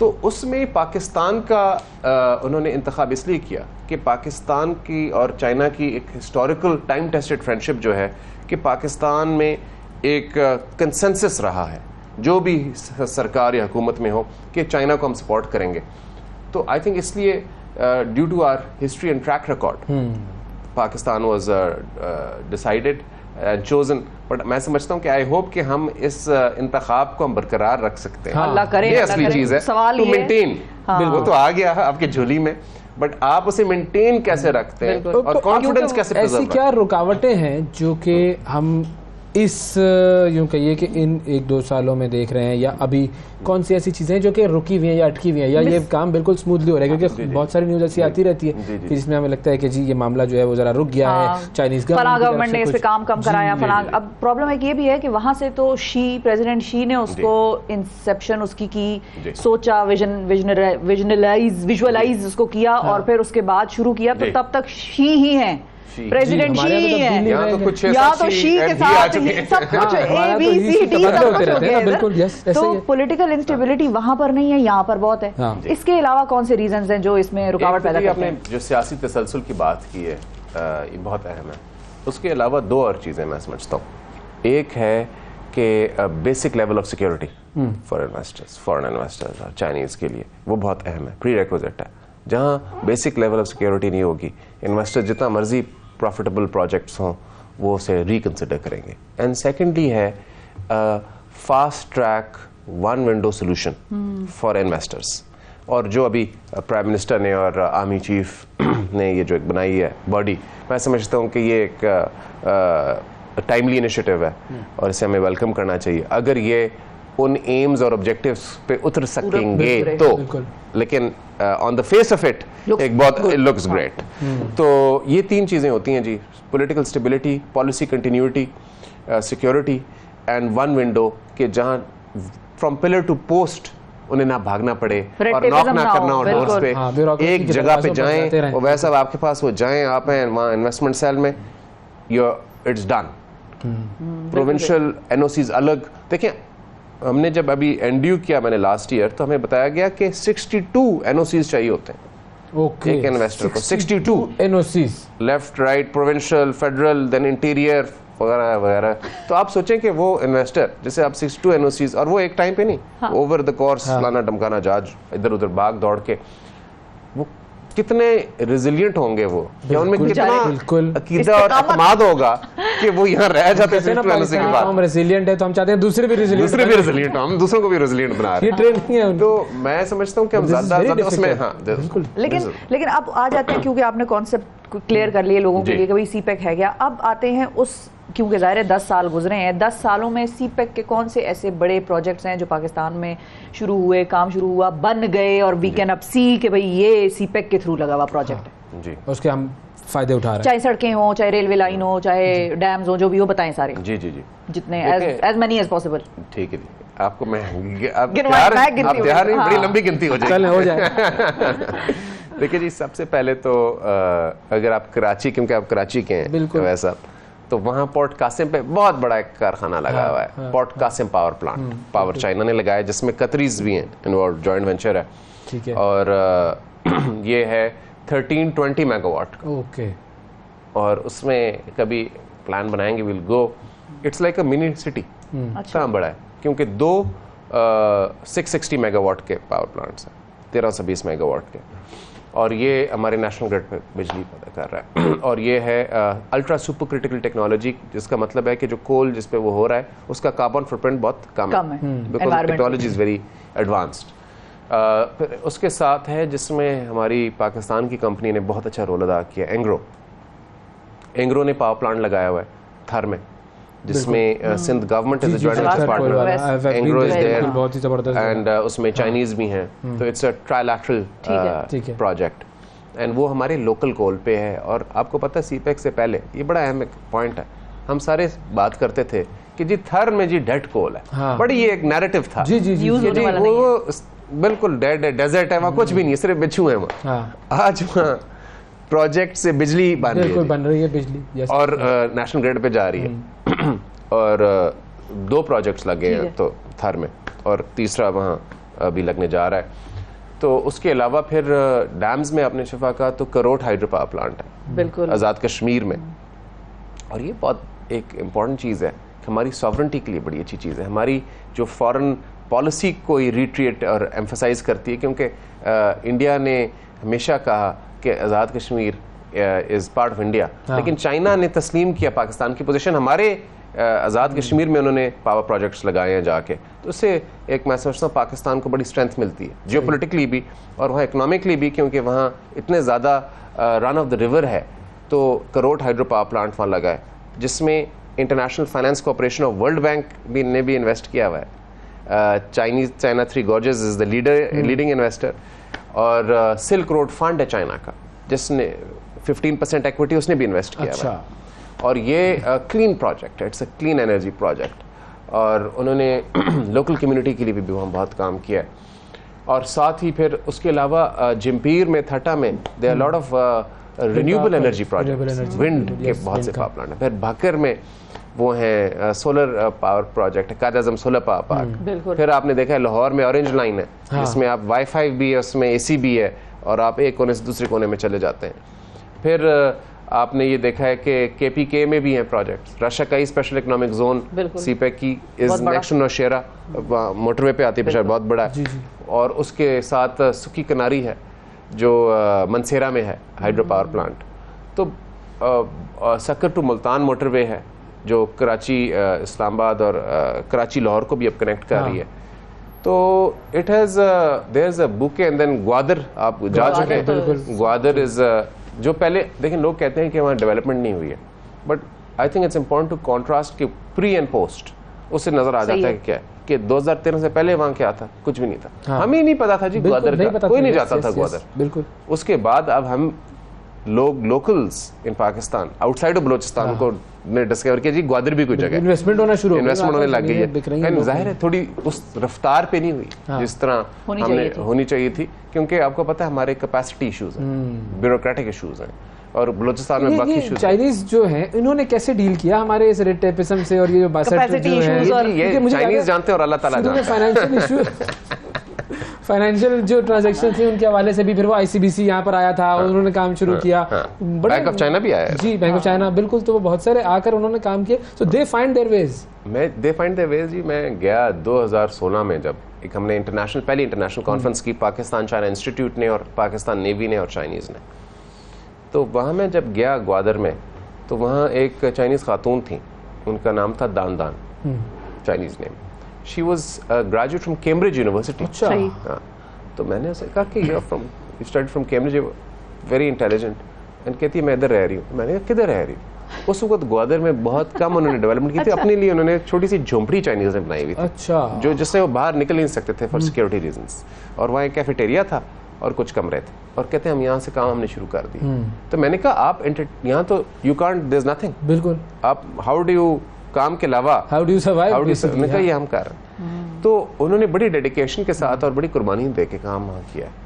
तो उसमें पाकिस्तान का उन्होंने इंतखाब इसलिए किया कि पाकिस्तान की और चाइना की एक हिस्टोरिकल टाइम टेस्टेड फ्रेंडशिप जो है, कि पाकिस्तान में एक कंसेंसस रहा है जो भी सरकार या हुकूमत में हो कि चाइना को हम सपोर्ट करेंगे। तो आई थिंक इसलिए due to our history and track record Pakistan was decided and chosen, but मैं समझता हूँ कि आई होप कि हम इस इंतखाब को हम बरकरार रख सकते हैं। अल्लाह करे, ये अल्लाह असली करे। चीज है, सवाल टू ये है- मेंटेन, हाँ। वो तो आ गया है आपके झोली में, बट आप उसे मेंटेन कैसे रखते हैं बिल्कुल। और कॉन्फिडेंस कैसे ऐसी प्रिजर्व क्या रुकावटें हैं जो कि हम इस यूं कहिए कि इन 1-2 सालों में देख रहे हैं, या अभी कौन सी ऐसी चीजें हैं जो कि रुकी हुई हैं या अटकी हुई हैं, या ये काम बिल्कुल स्मूथली हो रहा है? क्योंकि बहुत सारी न्यूज़ ऐसी आती रहती है कि जिसमें हमें लगता है कि जी ये मामला जो है वो जरा रुक गया है, चाइनीज फलां गवर्नमेंट ने इस पे काम कम कराया, फलां। अब प्रॉब्लम एक ये भी है कि वहां से तो प्रेसिडेंट शी ने उसको इंसेप्शन उसकी की, सोचा, विजुअलाइज उसको किया, और फिर उसके बाद शुरू किया, तो तब तक शी ही है, प्रेसिडेंट शी ही है, यहाँ तो कुछ या तो शी के साथ ही सब कुछ A B C D सब कुछ हो गया है। तो पॉलिटिकल इंस्टेबिलिटी वहां पर नहीं है, यहाँ पर बहुत है। इसके अलावा कौन से रीजंस हैं जो इसमें रुकावट पैदा करते हैं? आपने जो सियासी तसलसल की बात की है, ये बहुत अहम है। उसके अलावा 2 और चीज़ें मैं समझता हूँ। एक है कि basic level of security for investors, foreign investors और चाइनीज़ के लिए वो बहुत अहम है, प्री रिक्विजिट है। जहाँ बेसिक लेवल ऑफ सिक्योरिटी नहीं होगी, इन्वेस्टर जितना मर्जी प्रॉफिटेबल प्रोजेक्ट्स हों वो उसे रिकंसिडर करेंगे। एंड सेकेंडली है fast track 1 window solution for investors, और जो अभी प्राइम मिनिस्टर ने और आर्मी चीफ ने ये जो एक बनाई है बॉडी, मैं समझता हूँ कि ये एक टाइमली इनिशिएटिव है और इसे हमें वेलकम करना चाहिए। अगर ये उन एम्स और ऑब्जेक्टिव्स पे उतर सकेंगे तो, लेकिन on the face of it एक बहुत लुक्स ग्रेट। तो ये 3 चीज़ें होती हैं जी, political stability, policy continuity, security and 1 window, के जहाँ फ्रॉम पिलर टू पोस्ट उन्हें ना भागना पड़े और नॉक ना करना हो डोर्स पे, एक जगह पे जाएं और वैसा आपके पास वो जाएं, आप हैं वहाँ इन्वेस्टमेंट सेल में, इट्स डन। प्रोविंशियल एनओसीज अलग। देखें, हमने जब अभी एनडीयू किया मैंने लास्ट ईयर, तो हमें बताया गया कि 62 एनओसीज चाहिए होते हैं एक इन्वेस्टर को। 62 NOCs, left, right, provincial, federal, then interior वगैरह वगैरह। तो आप सोचें कि वो इन्वेस्टर जैसे आप 62 एनओसीज, और वो एक टाइम पे नहीं, ओवर द कोर्स लाना डमकाना जहाज इधर उधर भाग दौड़ के, वो कितने रिजिलियंट होंगे वो, या उनमें कितना बिल्कुल अकीदा और अतमाद होगा कि वो यहाँ रह जाते हैं 50 के बाद। हम रेसिलिएंट है तो हम चाहते हैं दूसरे भी रिजिलियंट, हम दूसरों को भी रिजिलियंट बना रहे हैं। ये ट्रेनिंग है। तो मैं समझता हूँ कि हम ज्यादा उसमें, हाँ बिल्कुल। लेकिन अब आ जाते हैं, क्योंकि आपने कॉन्सेप्ट क्लियर कर लिए लोगों के लिए कि भाई सीपेक है क्या, अब आते हैं उस, क्योंकि ज़ाहिर है 10 साल गुजरे हैं, 10 सालों में सीपेक के कौन से ऐसे बड़े प्रोजेक्ट्स हैं जो पाकिस्तान में शुरू हुए, काम शुरू हुआ, बन गए और वी कैन अब सी कि भाई ये सीपेक के थ्रू लगा हुआ प्रोजेक्ट है जी, उसके हम फायदे उठा रहे हैं, चाहे सड़कें हो, चाहे रेलवे लाइन हो, चाहे डैम्स हो, जो भी हो बताएं सारे। जी जी जी, जितने एज मनी एज पॉसिबल। ठीक है जी, आपको मैं आप तैयार नहीं, बड़ी लंबी गिनती हो जाएगी, हो जाए। देखिए जी, सबसे पहले तो अगर आप कराची, क्योंकि आप कराची के हैं वैसा, तो वहाँ पोर्ट कासिम पे बहुत बड़ा एक कारखाना लगा हुआ है, port Qasim power plant, power China ने लगाया, जिसमें कतरीज भी हैं इन्वॉल्व, जॉइंट वेंचर है, ठीक है, और ये है 1320 मेगावाट। ओके, और उसमें कभी प्लान बनाएंगे, will go, it's like a mini city, इतना बड़ा है, क्योंकि दो 660 मेगावाट के पावर प्लांट्स हैं, 1320 मेगावाट के, और ये हमारे नेशनल ग्रिड पे बिजली पैदा कर रहा है। और ये है अल्ट्रा सुपर क्रिटिकल टेक्नोलॉजी, जिसका मतलब है कि जो कोल जिस पे वो हो रहा है उसका कार्बन फुटप्रिंट बहुत कम है, because technology is very advanced. फिर उसके साथ है जिसमें हमारी पाकिस्तान की कंपनी ने बहुत अच्छा रोल अदा किया, एंग्रो ने पावर प्लांट लगाया हुआ है थर में, जिसमें Sindh government is a joint venture partner, Engro is there, बहुत ही जबरदस्त, एंड उसमें चाइनीज भी हैं, तो it's a trilateral project, and वो हमारे लोकल कोल पे है। और आपको पता है सीपेक से पहले, ये बड़ा अहम एक पॉइंट है, हम सारे बात करते थे कि जी थर में जी डेड कोल है, हाँ, बड़ी ये एक नैरेटिव था, जी जी जी, वो बिल्कुल डेड है, डेजर्ट है, वहाँ कुछ भी नहीं, सिर्फ बिच्छू है वहाँ। आज वहाँ प्रोजेक्ट से बिजली बन रही है बिजली, और नेशनल ग्रिड पे जा रही है, और 2 प्रोजेक्ट्स लगे हैं तो थर में, और तीसरा वहाँ अभी लगने जा रहा है। तो उसके अलावा फिर डैम्स में आपने शिफा का तो करोट हाइड्रो पावर प्लांट है बिल्कुल आज़ाद कश्मीर में, और ये बहुत एक इम्पॉर्टेंट चीज़ है कि हमारी सॉवरेंटी के लिए बड़ी अच्छी चीज़ है, हमारी जो फॉरेन पॉलिसी को रिट्रीट और एम्फसाइज करती है, क्योंकि इंडिया ने हमेशा कहा कि Azad Kashmir is part of India, लेकिन चाइना ने तस्लीम किया पाकिस्तान की पोजीशन, हमारे आज़ाद कश्मीर में उन्होंने पावर प्रोजेक्ट्स लगाए हैं जाके, तो उससे एक मैं समझता हूँ पाकिस्तान को बड़ी स्ट्रेंथ मिलती है जियोपॉलिटिकली भी और वहाँ इकोनॉमिकली भी, क्योंकि वहाँ इतने ज़्यादा रन ऑफ द रिवर है। तो करोट हाइड्रो पावर प्लांट वहाँ लगा है, जिसमें इंटरनेशनल फाइनेंस कॉर्पोरेशन और वर्ल्ड बैंक ने भी इन्वेस्ट किया हुआ है, China 3 gorges is the leading investor, और सिल्क रोड फंड है चाइना का, जिसने 15% इक्विटी उसने भी इन्वेस्ट किया हुआ है, और ये क्लीन प्रोजेक्ट है, it's a clean energy project, और उन्होंने लोकल कम्युनिटी के लिए भी वहाँ बहुत काम किया है। और साथ ही फिर उसके अलावा जिम्पीर में, थटा में there are lot of renewable energy projects, wind के बहुत से पावर प्लांट हैं। फिर भाकर में वो हैं सोलर पावर प्रोजेक्ट है, कायद आज़म सोलर पावर पार्क। फिर आपने देखा है लाहौर में ऑरेंज लाइन है, जिसमें आप वाईफाई भी है, उसमें AC भी है, और आप एक कोने से दूसरे कोने में चले जाते हैं। फिर आपने ये देखा है कि KPK में भी हैं projects, Rashakai special economic zone CPEC की is next to Nowshera, motorway पे आती है पेशावर, बहुत बड़ा है। और उसके साथ सुकी कनारी है जो मनसेरा में है हाइड्रो पावर प्लांट। तो सक्कर टू मुल्तान मोटरवे है जो कराची इस्लामाबाद और कराची लाहौर को भी अब कनेक्ट कर रही है। तो it has there is a bouquet and then Gwadar आप जा चुके हैं। ग्वादर इज जो पहले देखें लोग कहते हैं कि वहाँ डेवलपमेंट नहीं हुई है, but I think it's important to contrast कि प्री एंड पोस्ट उससे नजर आ जाता है क्या है कि 2013 से पहले वहाँ क्या था, कुछ भी नहीं था। हमें नहीं पता था जी ग्वादर का, कोई नहीं जाता था ग्वादर। बिल्कुल। उसके बाद अब हम लोग locals in Pakistan outside of Balochistan को ने डिस्कवर किया जी ग्वादर भी कोई जगह इन्वेस्टमेंट होना शुरू इन्वेस्टमेंट होने लग गई है। जाहिर है थोड़ी उस रफ्तार पे नहीं हुई जिस तरह हमने होनी चाहिए थी, क्योंकि आपको पता है हमारे कैपेसिटी इश्यूज हैं, ब्यूरोक्रेटिक इश्यूज हैं, और बलोचिस्तान में बाकी इश्यूज। चाइनीज जो हैं इन्होंने कैसे डील किया हमारे इस रेड टेपिज्म से, और ये जो 62 जो है ये चाइनीज जानते हैं और अल्लाह ताला जानते हैं। फाइनेंशियल इशू फाइनेंशियल जो ट्रांजैक्शन थी उनके हवाले से भी फिर वो ICBC यहाँ पर आया था और उन्होंने काम शुरू किया। बैंक ऑफ चाइना भी आया जी, बैंक ऑफ चाइना, बिल्कुल। तो वो बहुत सारे आकर उन्होंने काम किए, so they find their ways. They find their ways जी। मैं गया 2016 में जब एक हमने पहली इंटरनेशनल कॉन्फ्रेंस की पाकिस्तान चाइना इंस्टीट्यूट ने और पाकिस्तान नेवी ने और चाइनीज़ ने। तो वहाँ मैं जब गया ग्वादर में, तो वहाँ एक चाइनीज़ खातून थी, उनका नाम था दान दान, Chinese name. She was graduate from Cambridge university. अच्छा। हाँ, तो मैंने उसे कहा कि you study from Cambridge, very intelligent. And कहती है मैं इधर रह रही हूँ। मैंने कहा किधर रह रही हूँ? उस वक्त ग्वादर में बहुत कम उन्होंने डेवलपमेंट की थी। अपने लिए उन्होंने छोटी सी झोंपड़ी चाइनीज़ ने बनाई हुई थी, अच्छा, जो जिससे वो बाहर निकल नहीं सकते थे फॉर सिक्योरिटी रीजंस। और वहाँ एक कैफेटेरिया था और कुछ कमरे थे, और कहते हैं हम यहाँ से काम हमने शुरू कर दिया। तो मैंने कहा आप यहाँ तो you can't, there is nothing, बिल्कुल, आप हाउ डू यू, काम के अलावा हाउ डू यू सर्वाइव, मैंने कहा ये हम कर रहे हैं। तो उन्होंने बड़ी डेडिकेशन के साथ और बड़ी कुर्बानी दे के काम वहाँ किया है।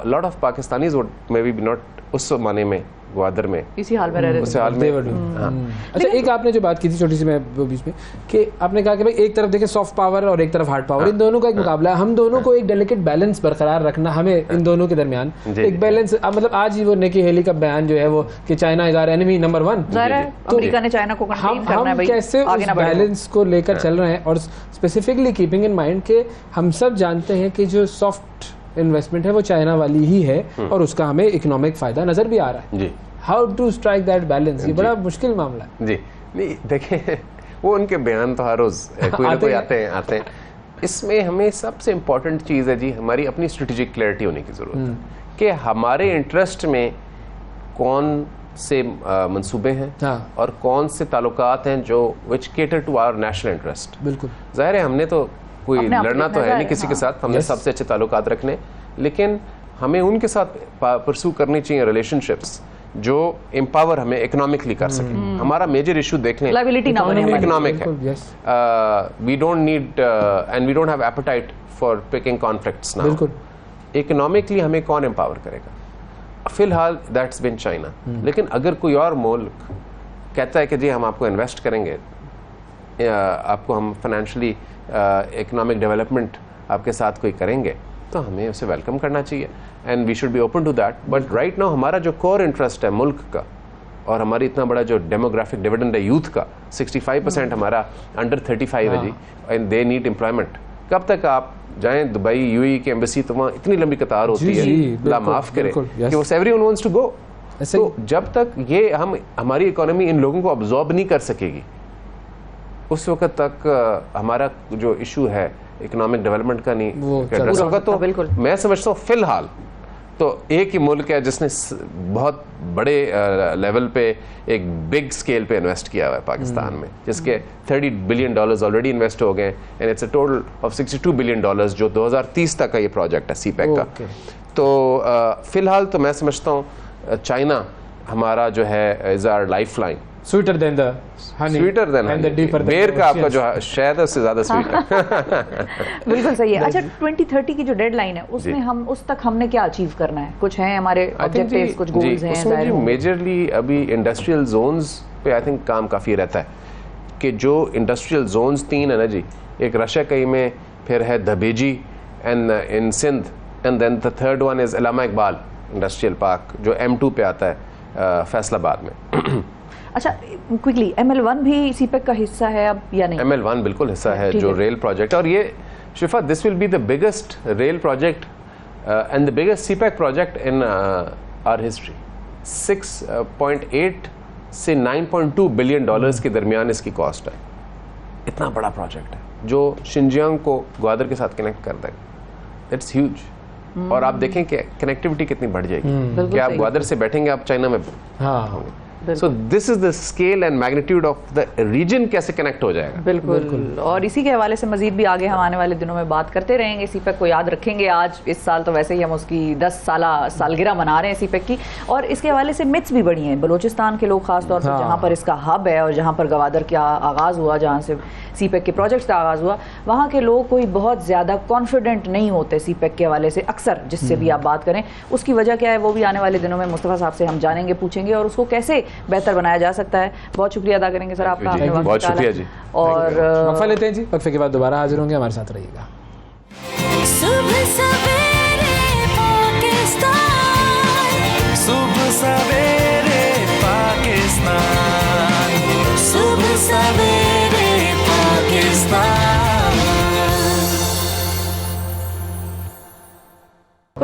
Lot of Pakistanis may be not उस जमाने में ग्वादर में इसी हाल में रह रहे उस थे। हाल में। हाँ। अच्छा, एक आपने जो बात की थी छोटी सी, मैं वो बीच में, कि आपने कहा कि भाई एक तरफ देखें सॉफ्ट पावर और एक तरफ हार्ड पावर, इन दोनों का एक मुकाबला है, हम दोनों को एक डेलिकेट बैलेंस बरकरार रखना, हमें इन दोनों के दरमियान एक बैलेंस, मतलब आज ही वो निकी हेली का बयान जो है वो कि China is our enemy number 1, जाहिर है अमेरिका ने चाइना को कंटेन करना है भाई, कैसे उस बैलेंस को लेकर चल रहे हैं, और स्पेसिफिकली कीपिंग इन माइंड कि हम सब जानते हैं कि जो सॉफ्ट इन्वेस्टमेंट है वो चाइना वाली ही है और उसका हमें इकोनॉमिक फायदा नजर भी आ रहा है। जी, how to strike that balance, ये बड़ा मुश्किल मामला है। जी, नहीं देखें, वो उनके बयान तो हर रोज कोई ना कोई आते हैं। इसमें हमें सबसे इम्पोर्टेंट चीज़ है जी, हमारी अपनी स्ट्रेटेजिक क्लैरिटी होने की ज़रूरत है कि हमारे इंटरेस्ट में कौन से मंसूबे हैं, हाँ, और कौन से ताल्लुकात हैं जो which cater to our national interest. बिल्कुल, जाहिर है हमने तो कोई अपने आप लड़ना तो है नहीं किसी के साथ, हमने Yes. सबसे अच्छे ताल्लुकात रखने, लेकिन हमें उनके साथ परस्यू करनी चाहिए रिलेशनशिप्स जो एम्पावर हमें इकोनॉमिकली कर सके। हमारा मेजर इशू देख लें, लायबिलिटी ना बने हमारी। इकोनॉमिक है। बिल्कुल, yes. We don't need and we don't have appetite for picking conflicts now. बिल्कुल, इकोनॉमिकली हमें कौन एम्पावर करेगा? फिलहाल दैट्स बिन चाइना। लेकिन अगर कोई और मुल्क कहता है कि जी हम आपको इन्वेस्ट करेंगे, आपको हम फाइनेंशियली इकोनॉमिक डेवलपमेंट आपके साथ कोई करेंगे, तो हमें उसे वेलकम करना चाहिए and we should be open to that. But right now हमारा जो कोर इंटरेस्ट है मुल्क का, और हमारी इतना बड़ा जो डेमोग्राफिक डिविडेंड है यूथ का, 65% हमारा अंडर 35 है जी, एंड दे नीड एम्प्लॉयमेंट। कब तक आप जाएं दुबई, यूएई की एम्बेसी, तो वहाँ इतनी लंबी कतार होती जी, है, ला माफ करे कि वो एवरीवन वांट्स टू गो। तो जब तक ये हमारी इकोनॉमी इन लोगों को अब्जॉर्ब नहीं कर सकेगी, उस वक्त तक हमारा जो इशू है इकोनॉमिक डेवलपमेंट का नहीं एड्रेस होगा। तो बिल्कुल, मैं समझता हूँ फिलहाल तो एक ही मुल्क है जिसने बहुत बड़े लेवल पे एक बिग स्केल पे इन्वेस्ट किया हुआ है पाकिस्तान में, जिसके $30 बिलियन ऑलरेडी इन्वेस्ट हो गए, and it's a total of $62 billion जो 2030 तक का ये प्रोजेक्ट है सीपैक का। तो फिलहाल तो मैं समझता हूँ चाइना हमारा जो है is our life line, sweeter than the honey, sweeter than and the deeper बेर का आपका जो शायद उससे ज्यादा स्वीट है। बिल्कुल सही है। अच्छा, 2030 की जो डेडलाइन है उसमें हम उस तक हमने क्या अचीव करना है? कुछ हैं हमारे ऑब्जेक्टिव्स, कुछ गोल्स हैं? उसमें मेजरली अभी इंडस्ट्रियल जोन्स पे आई थिंक काम काफ़ी रहता है कि जो इंडस्ट्रियल जोन्स 3 है ना जी, एक रशिया कई में, फिर है Dhabeji and in Sindh, and then the third one is Allama Iqbal industrial park जो M2 पे आता है फैसलाबाद में। अच्छा, क्विकली, ML1 भी सीपेक का हिस्सा है अब या नहीं? ML1 बिल्कुल हिस्सा है, जो रेल प्रोजेक्ट, और ये शिफा this will be the biggest rail project and the biggest CPEC project in our history. 6.8 से 9.2 बिलियन डॉलर्स के दरमियान इसकी कॉस्ट है। इतना बड़ा प्रोजेक्ट है जो शिनजियांग को ग्वादर के साथ कनेक्ट कर देगा। It's huge. और आप देखें कि कनेक्टिविटी कितनी बढ़ जाएगी कि आप ग्वादर से बैठेंगे आप चाइना में होंगे। So this is the scale and magnitude of the region, कैसे कनेक्ट हो जाएगा। बिल्कुल। और इसी के हवाले से मजीद भी आगे हम आने वाले दिनों में बात करते रहेंगे। सीपेक को याद रखेंगे। आज इस साल तो वैसे ही हम उसकी 10 सालगिरह मना रहे हैं सीपेक की, और इसके हवाले से मिथ्स भी बढ़ी हैं। बलूचिस्तान के लोग खासतौर पर जहाँ पर इसका हब है और जहाँ पर गवादर का आगाज़ हुआ, जहाँ से सीपेक के प्रोजेक्ट्स का आगाज़ हुआ, वहाँ के लोग कोई बहुत ज़्यादा कॉन्फिडेंट नहीं होते सीपेक के हवाले से। अक्सर जिससे भी आप बात करें, उसकी वजह क्या है वो भी आने वाले दिनों में मुस्तफ़ा साहब से हम जानेंगे, पूछेंगे, और उसको कैसे बेहतर बनाया जा सकता है। बहुत शुक्रिया अदा करेंगे सर आपका, आपने वक्त बहुत निकाला। शुक्रिया जी। और वक्फा लेते हैं जी, वक्फे के बाद दोबारा हाजिर होंगे, हमारे साथ रहिएगा। सुबह सवेरे पाकिस्तान, सुबह सवेरे पाकिस्तान, सुबह सवेरे पाकिस्तान।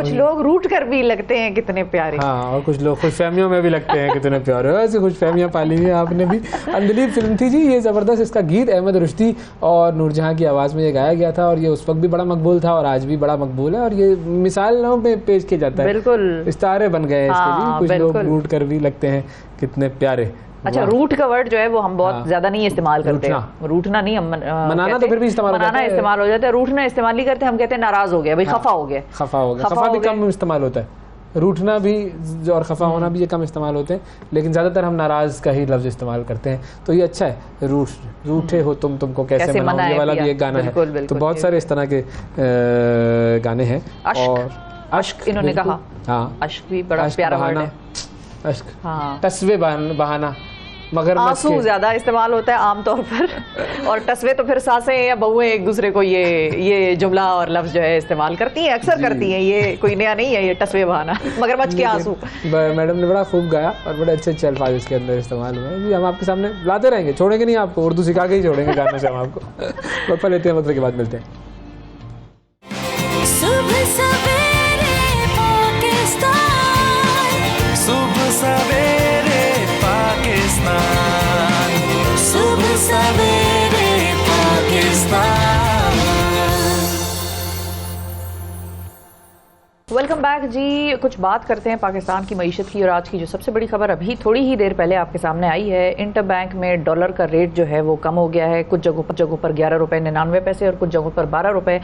कुछ लोग रूट कर भी लगते हैं कितने प्यारे। हाँ, और कुछ लोग खुश फहमियों में भी लगते हैं कितने प्यारे। ऐसी खुश फहमियाँ पाली हुई हैं आपने भी। अंधलीब फिल्म थी जी ये, ज़बरदस्त। इसका गीत अहमद रुश्दी और नूरजहां की आवाज़ में ये गाया गया था और ये उस वक्त भी बड़ा मकबूल था और आज भी बड़ा मकबूल है और ये मिसालों में पेश किया जाता है। बिल्कुल, इस्तारे बन गए हैं इसके भी। कुछ लोग बिल्कुल। रूट कर भी लगते हैं कितने प्यारे। अच्छा, रूट का वर्ड जो है वो हम बहुत ज्यादा नहीं इस्तेमाल करते हैं। रूठना नहीं, हम मनाना तो फिर भी इस्तेमाल होता है। मनाना इस्तेमाल हो जाता है, रूठना इस्तेमाल नहीं करते। हम कहते हैं नाराज हो गया भाई, खफा हो गया। खफा भी कम इस्तेमाल होता है। रूठना भी और खफा होना भी ये कम इस्तेमाल होते हैं, लेकिन ज़्यादातर हम नाराज़ का ही लफ्ज़ इस्तेमाल करते हैं। तो ये अच्छा है। रूठे हो तुमको कैसे मनाओ, ये वाला भी एक गाना है। तो बहुत सारे इस तरह के गाने हैं। और अश्क इन्होंने कहा, हाँ, अश्क भी बड़ा प्यारा वर्ड है। अश्क, हाँ, तस्वे बहाना, मगर आंसू ज्यादा इस्तेमाल होता है आमतौर पर, और तस्वे तो फिर सासें या बहुएं एक दूसरे को ये जुमला और लफ्ज जो है इस्तेमाल करती हैं, अक्सर करती हैं। ये कोई नया नहीं है, ये तस्वे बहाना, मगरमच्छ के आंसू। मैडम ने बड़ा खूब गाया और बड़े अच्छे अच्छे अल्फाज इसके अंदर इस्तेमाल हुए हैं। हम आपके सामने लाते रहेंगे, छोड़ेंगे नहीं आपको। उर्दू सिखा के ही छोड़ेंगे गानों से हम आपको। वक्फा लेते हैं, वक्फे के बाद मिलते हैं। सुबह सवेरे पाकिस्तान, सुबह सवेरे पाकिस्तान, सुबह सवेरे पाकिस्तान। वेलकम बैक जी। कुछ बात करते हैं पाकिस्तान की मईशत की, और आज की जो सबसे बड़ी खबर अभी थोड़ी ही देर पहले आपके सामने आई है। इंटर बैंक में डॉलर का रेट जो है वो कम हो गया है। कुछ जगहों पर 11 रुपये 99 पैसे और कुछ जगहों पर 12 रुपये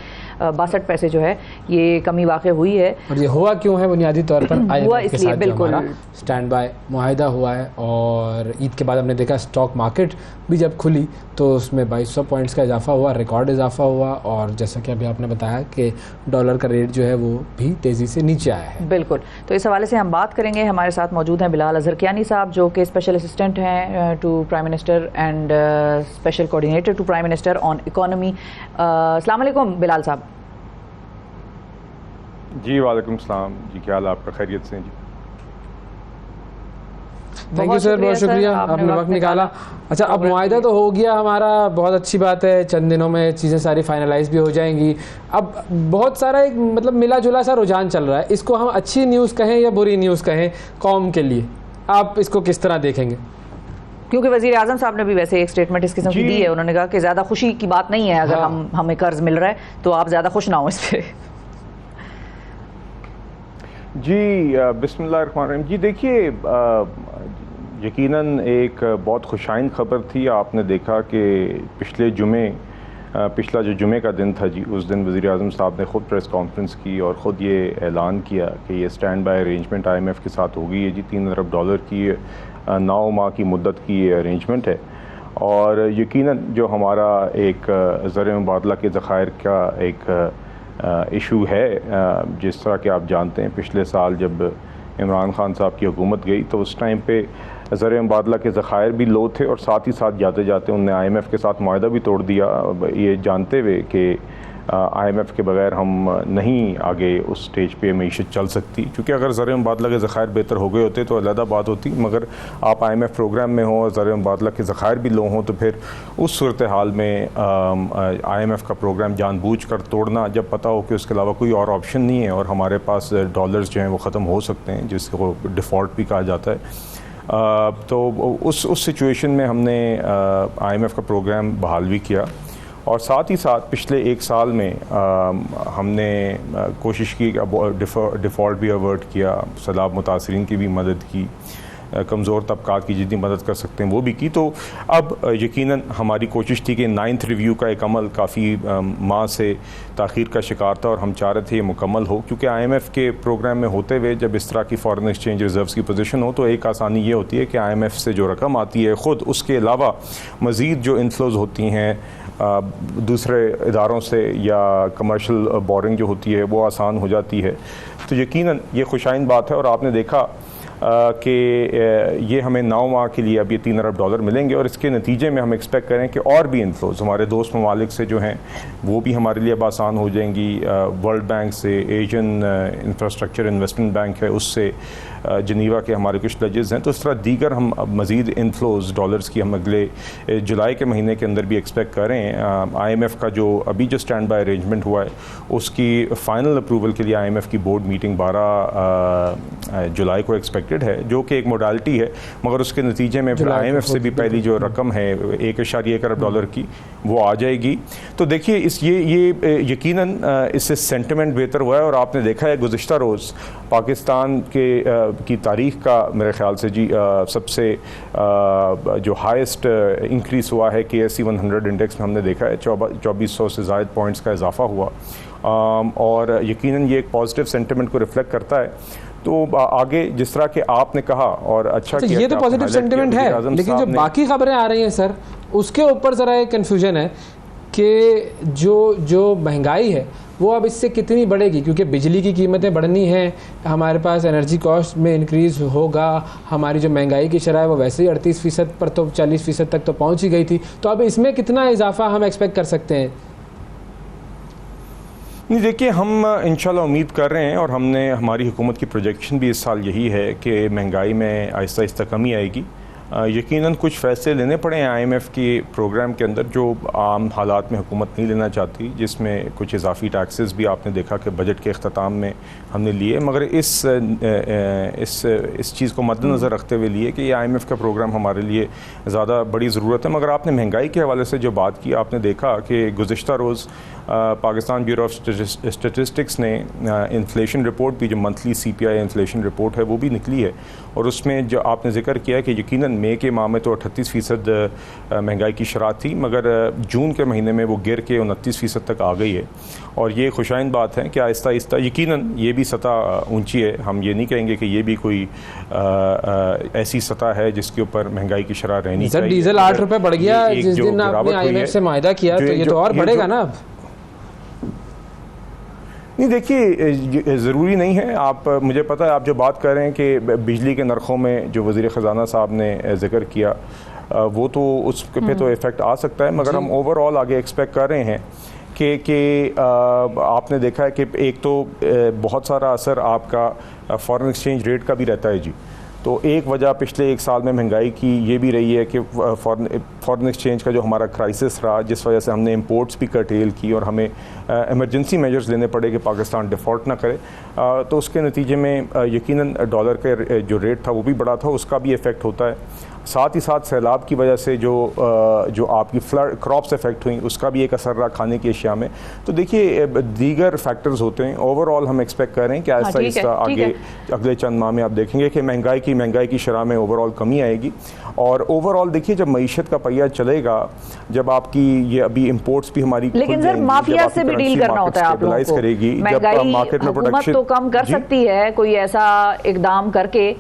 62 पैसे जो है ये कमी वाक़ हुई है। और ये हुआ क्यों है? बुनियादी तौर पर हुआ इसलिए, बिल्कुल, स्टैंड बाय मुआहिदा हुआ है और ईद के बाद हमने देखा स्टॉक मार्केट भी जब खुली तो उसमें 2200 पॉइंट्स का इजाफा हुआ, रिकॉर्ड इजाफा हुआ। और जैसा कि अभी आपने बताया कि डॉलर का रेट जो है वो भी तेज़ी से नीचे आया है। बिल्कुल, तो इस हवाले से हम बात करेंगे। हमारे साथ मौजूद हैं बिलाल अजहरकियानी साहब, जो कि स्पेशल असिस्टेंट हैं to prime minister and special coordinator to prime minister on economy. अस्सलाम वालेकुम बिलाल साहब। जी वालेकुम सलाम जी, क्या हाल आपका? खैरियत से जी? थैंक यू सर, बहुत शुक्रिया, आपने वक्त निकाला। अच्छा, अब मुआहिदा तो हो गया हमारा, बहुत अच्छी बात है। चंद दिनों में चीज़ें सारी फाइनलाइज भी हो जाएंगी। अब बहुत सारा एक मतलब मिला जुला सा रुझान चल रहा है। इसको हम अच्छी न्यूज़ कहें या बुरी न्यूज़ कहें कौम के लिए, आप इसको किस तरह देखेंगे? क्योंकि वज़ीर आज़म साहब ने भी वैसे एक स्टेटमेंट इस किस्म की दी है। उन्होंने कहा कि ज़्यादा खुशी की बात नहीं है अगर हमें कर्ज मिल रहा है तो आप ज़्यादा खुश ना हो इस पर। जी बिस्मिल्लाहिर्रहमानिर्रहीम। जी देखिए, यकीनन एक बहुत खुशाइन ख़बर थी। आपने देखा कि पिछला जो जुमे का दिन था जी, उस दिन वज़ीर आज़म साहब ने ख़ुद प्रेस कॉन्फ्रेंस की और ख़ुद ये ऐलान किया कि ये स्टैंड बाय अरेंजमेंट IMF के साथ हो गई है जी। 3 अरब डॉलर की 9 माह की मुद्दत की ये अरेंजमेंट है। और यकीनन जो हमारा एक ज़र मुबादला के ज़ख़ायर का एक इशू है, जिस तरह कि आप जानते हैं पिछले साल जब इमरान खान साहब की हुकूमत गई तो उस टाइम पे ज़र मुबादला के ज़ख़ायर भी लो थे और साथ ही साथ जाते जाते उनने IMF के साथ मुआहिदा भी तोड़ दिया, ये जानते हुए कि IMF के बगैर हम नहीं आगे उस स्टेज पे मीशत चल सकती। क्योंकि अगर ज़र मुबादला के ज़ख़ायर बेहतर हो गए होते तो अलग बात होती, मगर आप IMF प्रोग्राम में हो और ज़र मुबादला के ज़ख़ायर भी लो हों तो फिर उस सूरत हाल में IMF का प्रोग्राम जानबूझ कर तोड़ना, जब पता हो कि उसके अलावा कोई और ऑप्शन नहीं है और हमारे पास डॉलर्स जो हैं वो ख़त्म हो सकते हैं, जिसको डिफ़ॉल्ट भी कहा जाता है। तो उस सिचुएशन में हमने IMF का प्रोग्राम बहाल भी किया और साथ ही साथ पिछले 1 साल में हमने कोशिश की डिफ़ॉल्ट भी अवर्ट किया, सैलाब मुतासरीन की भी मदद की, कमज़ोर तबकात की जितनी मदद कर सकते हैं वो भी की। तो अब यकीनन हमारी कोशिश थी कि 9th रिव्यू का एक अमल काफ़ी माह से ताख़ीर का शिकार था और हम चाह रहे थे ये मुकम्मल हो, क्योंकि IMF के प्रोग्राम में होते हुए जब इस तरह की फ़ॉरेन एक्सचेंज रिज़र्व्स की पोजीशन हो तो एक आसानी ये होती है कि IMF से जो रकम आती है ख़ुद, उसके अलावा मज़ीद जो इनफ्लोज़ होती हैं दूसरे इदारों से या कमर्शियल बोरिंग जो होती है वो आसान हो जाती है। तो यकीनन ये खुशाइन बात है। और आपने देखा कि ये हमें 9 माह के लिए अब ये $3 अरब मिलेंगे और इसके नतीजे में हम एक्सपेक्ट करें कि और भी इनफ्लोज हमारे दोस्त ममालिक से जो हैं वो भी हमारे लिए अब आसान हो जाएंगी। वर्ल्ड बैंक से, एशियन इंफ्रास्ट्रक्चर इन्वेस्टमेंट बैंक है उससे, जनीवा के हमारे कुछ प्लेजेस हैं, तो इस तरह दीगर हम अब मज़ीद इनफ्लोज डॉलर्स की हम अगले जुलाई के महीने के अंदर भी एक्सपेक्ट करें। IMF का जो अभी जो स्टैंड बाय अरेंजमेंट हुआ है उसकी फ़ाइनल अप्रूवल के लिए IMF की बोर्ड मीटिंग 12 जुलाई को एक्सपेक्टेड है, जो कि एक मोडालिटी है, मगर उसके नतीजे में फिर IMF से भी पहली जो रकम है $1.1 अरब की वो आ जाएगी। तो देखिए ये यकीनन इससे सेंटिमेंट बेहतर हुआ है और आपने देखा है गुज़िश्ता रोज़ पाकिस्तान की तारीख़ का मेरे ख़्याल से जी सबसे जो हाईएस्ट इंक्रीज़ हुआ है KSE 100 इंडेक्स में हमने देखा है 2400 से ज़ायद पॉइंट्स का इजाफा हुआ और यकीनन ये एक पॉजिटिव सेंटिमेंट को रिफ्लेक्ट करता है। तो आगे जिस तरह के आपने कहा और अच्छा किया, ये तो पॉजिटिव सेंटिमेंट है, लेकिन जो बाकी खबरें आ रही हैं सर उसके ऊपर ज़रा एक कन्फ्यूजन है कि जो महंगाई है वो अब इससे कितनी बढ़ेगी, क्योंकि बिजली की कीमतें बढ़नी हैं, हमारे पास एनर्जी कॉस्ट में इंक्रीज़ होगा, हमारी जो महंगाई की शरह है वो वैसे ही 38% पर तो 40% तक तो पहुंच ही गई थी, तो अब इसमें कितना इजाफा हम एक्सपेक्ट कर सकते हैं? नहीं देखिए, हम इंशाल्लाह उम्मीद कर रहे हैं और हमने हमारी हुकूमत की प्रोजेक्शन भी इस साल यही है कि महंगाई में आहिस्ता आहिस्ता कमी आएगी। यकीनन कुछ फ़ैसले लेने पड़े हैं IMF के प्रोग्राम के अंदर जो आम हालात में हुकूमत नहीं लेना चाहती, जिसमें कुछ इजाफी टैक्सेस भी आपने देखा कि बजट के अख्ताम में हमने लिए, मगर इस चीज़ को मद्देनज़र रखते हुए लिए कि ये IMF का प्रोग्राम हमारे लिए ज़्यादा बड़ी ज़रूरत है। मगर आपने महंगाई के हवाले से जो बात की, आपने देखा कि गुज़िश्ता रोज़ पाकिस्तान ब्यूरो ऑफ स्टेटिस्टिक्स ने इन्फ्लेशन रिपोर्ट भी, जो मंथली CPI इन्फ्लेशन रिपोर्ट है, वो भी निकली है और उसमें जो आपने जिक्र किया कि यकीनन मई के माह में तो 38% महंगाई की शरह थी, मगर जून के महीने में वो गिर के 29% तक आ गई है और ये खुशाइन बात है कि आहिस्ता आहिस्ता यकीनन ये भी सतह ऊंची है। हम ये नहीं कहेंगे कि ये भी कोई ऐसी सतह है जिसके ऊपर महंगाई की शरह रहनी चाहिए। डीजल 8 रुपये बढ़ गया जिस दिन आपने IMF से मायदा किया, तो ये तो और बढ़ेगा ना अब? नहीं देखिए, ज़रूरी नहीं है। आप, मुझे पता है आप जो बात कर रहे हैं कि बिजली के नरखों में जो वज़ीर ख़जाना साहब ने जिक्र किया वो तो उस पे तो इफ़ेक्ट आ सकता है, मगर हम ओवरऑल आगे एक्सपेक्ट कर रहे हैं कि आपने देखा है कि एक तो बहुत सारा असर आपका फॉरेन एक्सचेंज रेट का भी रहता है जी। तो एक वजह पिछले 1 साल में महंगाई की ये भी रही है कि फॉरेन एक्सचेंज का जो हमारा क्राइसिस रहा, जिस वजह से हमने इंपोर्ट्स भी कर्टेल की और हमें इमरजेंसी मेजर्स लेने पड़े कि पाकिस्तान डिफ़ॉल्ट ना करे, तो उसके नतीजे में यकीनन डॉलर का जो रेट था वो भी बढ़ा था, उसका भी इफ़ेक्ट होता है। साथ ही साथ सैलाब की वजह से जो आपकी फ्लड क्रॉप्स इफेक्ट हुई उसका भी एक असर रहा खाने की अशिया में। तो देखिए दीगर फैक्टर्स होते हैं। ओवरऑल हम एक्सपेक्ट कर रहे हैं कि आहिस्ता आहिस्ता आगे अगले चंद माह में आप देखेंगे कि महंगाई की शरह में ओवरऑल कमी आएगी। और ओवरऑल देखिए, जब मईशत का पहिया चलेगा, जब आपकी ये अभी इंपोर्ट्स भी हमारी, लेकिन सर माफिया से भी डील करना होता है आप लोगों को। करेगी जब मार्केट में प्रोडक्शन तो कम कर सकती है कोई ऐसा इकदाम करके,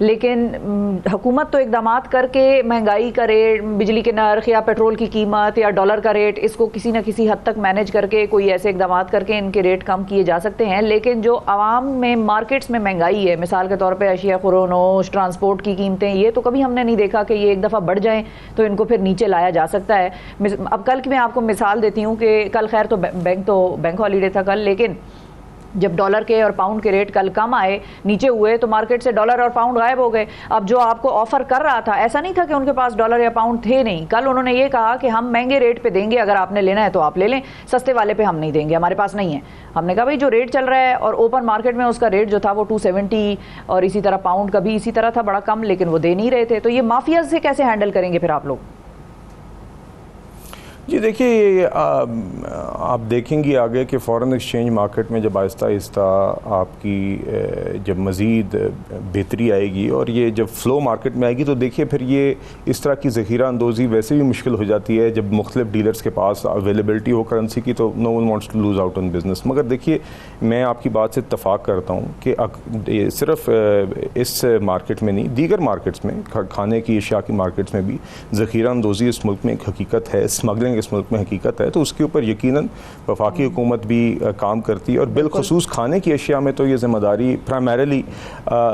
लेकिन हुकूमत तो इकदामात करके महंगाई का रेट, बिजली के नर्ख या पेट्रोल की कीमत या डॉलर का रेट, इसको किसी न किसी हद तक मैनेज करके कोई ऐसे इकदामात करके इनके रेट कम किए जा सकते हैं। लेकिन जो आवाम में मार्केट्स में महंगाई है, मिसाल के तौर पे अशिया खुरोनोश, ट्रांसपोर्ट की कीमतें, ये तो कभी हमने नहीं देखा कि ये एक दफ़ा बढ़ जाएं तो इनको फिर नीचे लाया जा सकता है। अब कल की मैं आपको मिसाल देती हूँ कि कल खैर तो बैंक हॉलीडे था कल, लेकिन जब डॉलर के और पाउंड के रेट कल कम आए, नीचे हुए, तो मार्केट से डॉलर और पाउंड गायब हो गए। अब जो आपको ऑफर कर रहा था, ऐसा नहीं था कि उनके पास डॉलर या पाउंड थे नहीं, कल उन्होंने ये कहा कि हम महंगे रेट पे देंगे, अगर आपने लेना है तो आप ले लें, सस्ते वाले पे हम नहीं देंगे, हमारे पास नहीं है। हमने कहा भाई जो रेट चल रहा है, और ओपन मार्केट में उसका रेट जो था वो 270, और इसी तरह पाउंड का भी इसी तरह था, बड़ा कम, लेकिन वो दे नहीं रहे थे। तो ये माफिया से कैसे हैंडल करेंगे फिर आप लोग? जी देखिए, आप देखेंगे आगे कि फ़ॉरेन एक्सचेंज मार्केट में जब आहिस्ता आहिस्ता आपकी जब मज़ीद बेहतरी आएगी और ये जब फ़्लो मार्केट में आएगी, तो देखिए फिर ये इस तरह की ज़ख़ीरा अंदोज़ी वैसे भी मुश्किल हो जाती है जब मुख्तलिफ डीलर्स के पास अवेलेबिलिटी हो करेंसी की, तो no one wants to lose out on business. मगर देखिए, मैं आपकी बात से इत्तफ़ाक़ करता हूँ कि सिर्फ इस मार्केट में नहीं, दीगर मार्केट्स में, खाने की अशिया की मार्केट्स में भी ज़ख़ीरा अंदोज़ी इस मुल्क में एक हकीकत है। स्मगलिंग हैं इस मुल्क में हकीकत है, तो उसके ऊपर यकीनन वफाकी हुकूमत भी काम करती है। और बिलखुसूस खाने की अशिया में तो ये ज़िम्मेदारी प्राइमरीली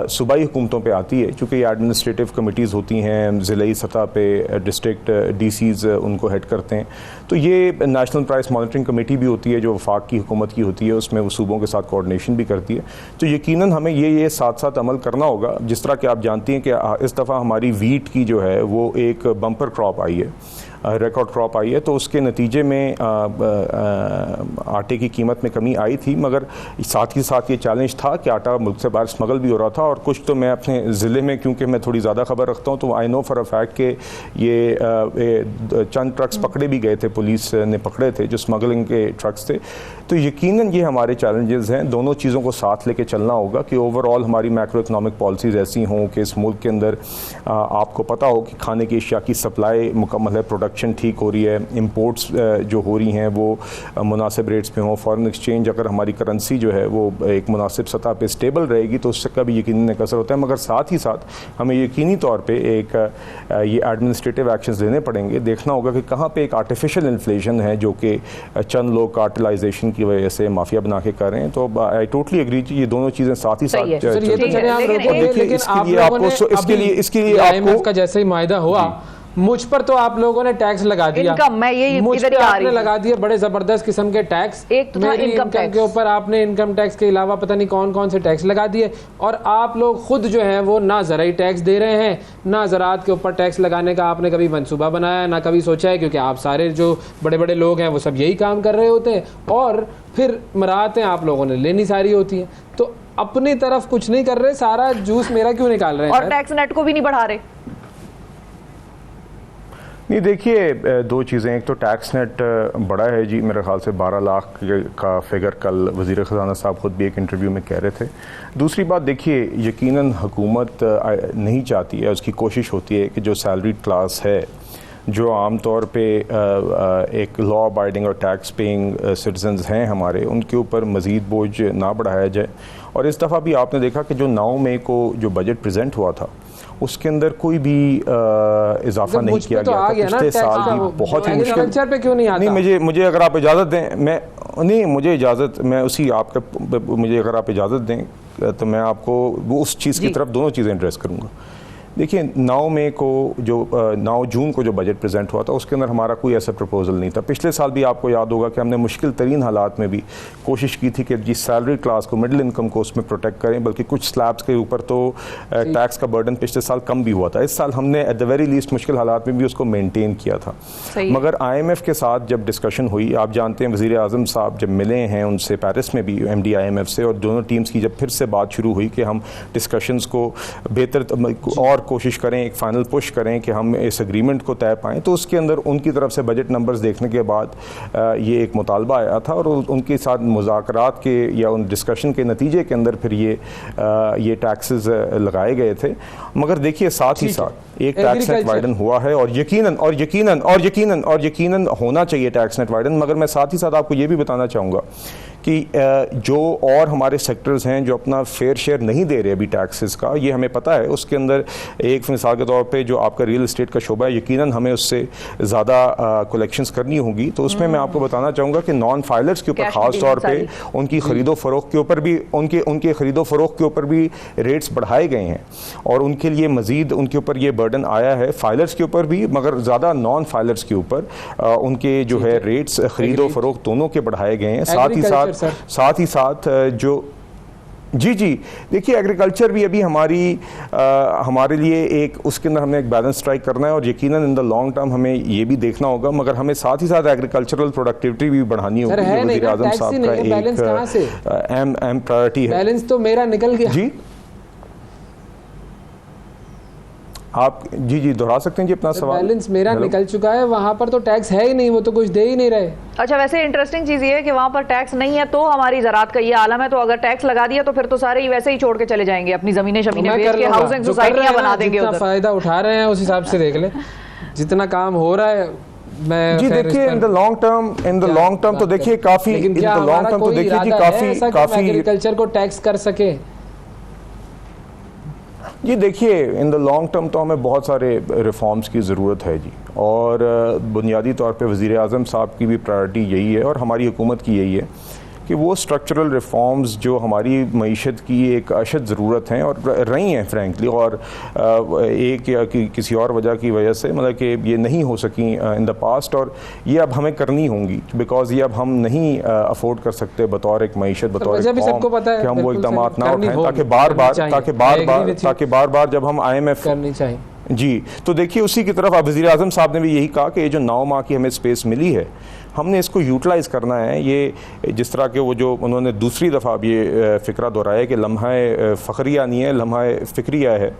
सूबाई हुकूमतों पे आती है, चूँकि ये एडमिनिस्ट्रेटिव कमिटीज़ होती हैं ज़िलाई सतह पे, डिस्ट्रिक्ट DCs उनको हेड करते हैं। तो ये नेशनल प्राइस मॉनिटरिंग कमेटी भी होती है जो वफाक की हुकूमत की होती है, उसमें वो सूबों के साथ कोऑर्डिनेशन भी करती है। तो यकीनन हमें ये साथ साथ अमल करना होगा। जिस तरह कि आप जानती हैं कि इस दफ़ा हमारी वीट की जो है वो एक बम्पर क्रॉप आई है, रिकॉर्ड क्रॉप आई है, तो उसके नतीजे में आटे की कीमत में कमी आई थी, मगर साथ ही साथ ये चैलेंज था कि आटा मुल्क से बाहर स्मगल भी हो रहा था। और कुछ तो मैं अपने ज़िले में, क्योंकि मैं थोड़ी ज़्यादा खबर रखता हूँ, तो I know for a fact कि ये चंद ट्रक्स पकड़े भी गए थे, पुलिस ने पकड़े थे जो स्मगलिंग के ट्रक्स थे। तो यकीनन ये हमारे चैलेंजेस हैं, दोनों चीज़ों को साथ लेके चलना होगा कि ओवरऑल हमारी मैक्रो इकनॉमिक पॉलिसीज़ ऐसी हों कि इस मुल्क के अंदर आपको पता हो कि खाने की अशिया की सप्लाई मुकम्मल है, प्रोडक्शन ठीक हो रही है, इंपोर्ट्स जो हो रही हैं वो मुनासिब रेट्स पे हों, फॉरेन एक्सचेंज अगर हमारी करेंसी जो है वो एक मुनासिब सतह पे स्टेबल रहेगी तो उससे का भी यकीनन एक असर होता है। मगर साथ ही साथ हमें यकीनी तौर पे एक ये एडमिनिस्ट्रेटिव एक्शंस लेने पड़ेंगे। देखना होगा कि कहाँ पे एक आर्टिफिशियल इन्फ्लेशन है जो कि चंद लोग कार्टेलाइजेशन की वजह से माफिया बना के कर रहे हैं। तो आई टोटली एग्री, ये दोनों चीज़ें साथ ही साथ इसके लिए आपको का जैसे ही मायदा हुआ, मुझ पर तो आप लोगों ने टैक्स लगा दिया, इनकम, मैं ये मुझ इधर पे ही आ आपने रही लगा दिया बड़े जबरदस्त किस्म के टैक्स। एक तो था मेरी इनकम के ऊपर आपने इनकम टैक्स के अलावा पता नहीं कौन कौन से टैक्स लगा दिए, और आप लोग खुद जो है वो ना ज़राई टैक्स दे रहे हैं, ना ज़राअत के ऊपर टैक्स लगाने का आपने कभी मंसूबा बनाया, ना कभी सोचा है, क्योंकि आप सारे जो बड़े बड़े लोग हैं वो सब यही काम कर रहे होते हैं, और फिर मराहतें आप लोगों ने लेनी सारी होती हैं। तो अपनी तरफ कुछ नहीं कर रहे, सारा जूस मेरा क्यों निकाल रहे हैं? और टैक्स नेट को भी नहीं बढ़ा रहे। नहीं, देखिए दो चीज़ें, एक तो टैक्स नेट बड़ा है जी, मेरे ख्याल से 12 लाख का फिगर कल वज़ीर ख़ज़ाना साहब ख़ुद भी एक इंटरव्यू में कह रहे थे। दूसरी बात देखिए, यकीनन हुकूमत नहीं चाहती है, उसकी कोशिश होती है कि जो सैलरीड क्लास है, जो आम तौर पे एक लॉ अबाइडिंग और टैक्स पेइंग सिटीजन्स हैं हमारे, उनके ऊपर मज़ीद बोझ ना बढ़ाया जाए। और इस दफ़ा भी आपने देखा कि जो 9 मई को जो बजट प्रेजेंट हुआ था उसके अंदर कोई भी इजाफा नहीं किया गया था। पिछले साल भी बहुत ही मुश्किल पे क्यों नहीं आता? नहीं, मुझे अगर आप इजाज़त दें, मुझे इजाज़त, मैं उसी आपका, मुझे अगर आप इजाज़त दें तो मैं आपको वो उस चीज़ की तरफ दोनों चीज़ें एड्रेस करूँगा। देखिए 9 मई को जो 9 जून को जो बजट प्रेजेंट हुआ था उसके अंदर हमारा कोई ऐसा प्रपोजल नहीं था। पिछले साल भी आपको याद होगा कि हमने मुश्किल तरीन हालात में भी कोशिश की थी कि जिस सैलरी क्लास को, मिडिल इनकम को उसमें प्रोटेक्ट करें, बल्कि कुछ स्लैब्स के ऊपर तो टैक्स का बर्डन पिछले साल कम भी हुआ था। इस साल हमने एट द वेरी लीस्ट मुश्किल हालात में भी उसको मेनटेन किया था। मगर IMF के साथ जब डिस्कशन हुई, आप जानते हैं वज़ीर आज़म साहब जब मिले हैं उनसे पेरिस में भी MD IMF से, और दोनों टीम्स की जब फिर से बात शुरू हुई कि हम डिस्कशंस को बेहतर और कोशिश करें, एक फ़ाइनल पुश करें कि हम इस एग्रीमेंट को तय पाएँ, तो उसके अंदर उनकी तरफ से बजट नंबर्स देखने के बाद ये एक मुतालबा आया था, और उनके साथ मुज़ाकरात के या उन डिस्कशन के नतीजे के अंदर फिर ये टैक्सेस लगाए गए थे। मगर देखिए साथ ही साथ एक टैक्स नेट वाइडन हुआ है, और यकीनन होना चाहिए टैक्स नेट वाइडन। मगर मैं साथ ही साथ आपको ये भी बताना चाहूँगा कि जो और हमारे सेक्टर्स हैं जो अपना फेयर शेयर नहीं दे रहे अभी टैक्सेस का, ये हमें पता है। उसके अंदर एक मिसाल के तौर पे जो आपका रियल एस्टेट का शोबा है, यकीनन हमें उससे ज़्यादा कलेक्शंस करनी होगी। तो उसमें मैं आपको बताना चाहूँगा कि नॉन फाइलर्स के ऊपर ख़ास तौर पे उनकी ख़रीदो फ़रोख्त के ऊपर भी उनके ख़रीदो फ़रोख्त के ऊपर भी रेट्स बढ़ाए गए हैं, और उनके लिए मज़ीद उनके ऊपर ये बर्डन आया है, फाइलर्स के ऊपर भी, मगर ज़्यादा नॉन फाइलर्स के ऊपर उनके जो है रेट्स ख़रीदो फ़रोख्त दोनों के बढ़ाए गए हैं। साथ ही साथ जो जी देखिए एग्रीकल्चर भी अभी हमारे लिए एक, उसके अंदर हमें एक बैलेंस स्ट्राइक करना है, और यकीनन इन द लॉन्ग टर्म हमें ये भी देखना होगा। मगर हमें साथ ही साथ एग्रीकल्चरल प्रोडक्टिविटी भी बढ़ानी होगी। वज़ीर आज़म साहब का एक अहम प्रायोरिटी है। बैलेंस तो मेरा निकल गया जी, आप जी दोहरा सकते हैं जी अपना सवाल। बैलेंस मेरा निकल चुका है, वहाँ पर तो टैक्स है ही नहीं, वो तो कुछ दे ही नहीं रहे। अच्छा, वैसे इंटरेस्टिंग चीज़ ये है कि वहाँ पर टैक्स नहीं है तो हमारी ज़राअत का ये आलम है, तो अगर टैक्स लगा दिया तो फिर तो सारे ही वैसे ही छोड़ के चले जाएंगे, अपनी ज़मीनें बेच के हाउसिंग सोसाइटियाँ बना देंगे। जितना फ़ायदा उठा रहे हैं उस हिसाब से देख ले, जितना काम हो रहा है। मैं जी देखिए इन द लॉन्ग टर्म तो देखिए काफ़ी, इन द लॉन्ग टर्म तो देखिए जी काफ़ी एग्रीकल्चर को टैक्स कर सके। जी देखिए, इन द लॉन्ग टर्म तो हमें बहुत सारे रिफॉर्म्स की ज़रूरत है जी, और बुनियादी तौर पे वज़ीर आज़म साहब की भी प्रायोरिटी यही है और हमारी हुकूमत की यही है कि वो स्ट्रक्चरल रिफॉर्म्स जो हमारी मईशत की एक अशद ज़रूरत हैं और रही हैं फ्रैंकली, और एक या किसी और वजह की वजह से मतलब कि ये नहीं हो सकी इन द पास्ट, और ये अब हमें करनी होंगी बिकॉज ये अब हम नहीं अफोर्ड कर सकते बतौर एक मईशत, बतौर एक कौम कि हम वो इकदाम ना उठाएं ताकि बार बार जब हम IMF करनी चाहिए जी। तो देखिए उसी की तरफ अब वज़ीर आज़म साहब ने भी यही कहा कि ये जो 9 माह की हमें स्पेस मिली है हमने इसको यूटिलाइज़ करना है। ये जिस तरह के वो जो उन्होंने दूसरी दफ़ा अब ये फ़िक्रा दोहराया कि लम्हा फ़खरिया नहीं है, लम्हा फ़िक्रिया है,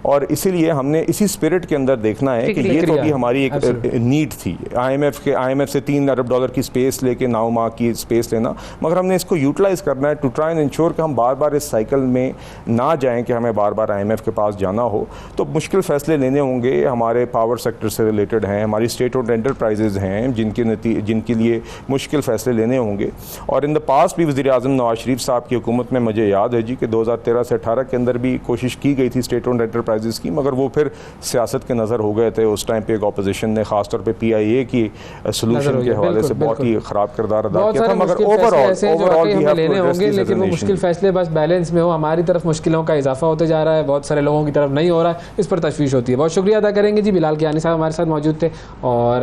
और इसीलिए हमने इसी स्पिरिट के अंदर देखना है कि ये तो अभी हमारी एक नीड थी IMF से $3 अरब की स्पेस लेके 9 माह की स्पेस लेना, मगर हमने इसको यूटिलाइज़ करना है टू ट्राई एंड इंश्योर कि हम बार बार इस साइकिल में ना जाएँ कि हमें बार बार IMF के पास जाना हो। तो मुश्किल फ़ैसले लेने होंगे, हमारे पावर सेक्टर से रिलेटेड हैं, हमारी स्टेट ओन्ड एंटरप्राइजेज़ हैं जिनके लिए मुश्किल फ़ैसले लेने होंगे। और इन द पास्ट भी वज़ीर आज़म नवाज शरीफ साहब की हुकूमत में मुझे याद है जी कि 2013 से 18 के अंदर भी कोशिश की गई थी स्टेट ओन्ड एंटरप्राइजेज़ की, मगर वो फिर सियासत के नज़र हो गए थे। उस टाइम पे एक अपोजिशन ने खासतौर पे PIA की सोल्यूशन के हवाले से बहुत ही ख़राब किरदार अदा किया था, मगर ओवरऑल लेने होंगे, लेकिन वो मुश्किल फैसले बस बैलेंस में हो। हमारी तरफ मुश्किलों का इजाफा होते जा रहा है, बहुत सारे लोगों की तरफ नहीं हो रहा है, इस पर तशवीश होती है। बहुत शुक्रिया अदा करेंगे जी। बिलाल कियानी साहब हमारे साथ मौजूद थे और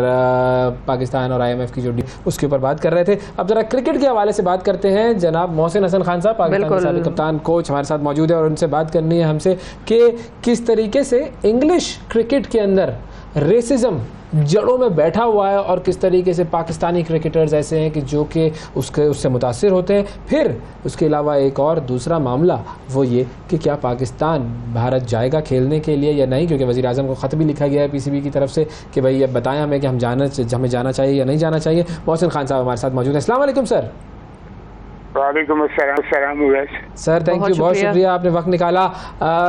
पाकिस्तान और IMF की जो उसके ऊपर बात कर रहे थे। अब जरा क्रिकेट के हवाले से बात करते हैं। जनाब मोहसिन हसन खान साहब पाकिस्तान के साबिक कप्तान कोच हमारे साथ मौजूद है और उनसे बात करनी है हमसे कि किस तरीके से इंग्लिश क्रिकेट के अंदर रेसिज्म जड़ों में बैठा हुआ है और किस तरीके से पाकिस्तानी क्रिकेटर्स ऐसे हैं कि जो कि उससे मुतासिर होते हैं। फिर उसके अलावा एक और दूसरा मामला वो ये कि क्या पाकिस्तान भारत जाएगा खेलने के लिए या नहीं, क्योंकि वज़ीर आज़म को ख़त भी लिखा गया है PCB की तरफ से कि भाई अब बताएं हमें कि हमें जाना चाहिए या नहीं जाना चाहिए। मोहसिन खान साहब हमारे साथ मौजूद हैं। अस्सलाम वालेकुम सर। वालेकुम अस्सलाम सर, थैंक यू, बहुत शुक्रिया आपने वक्त निकाला।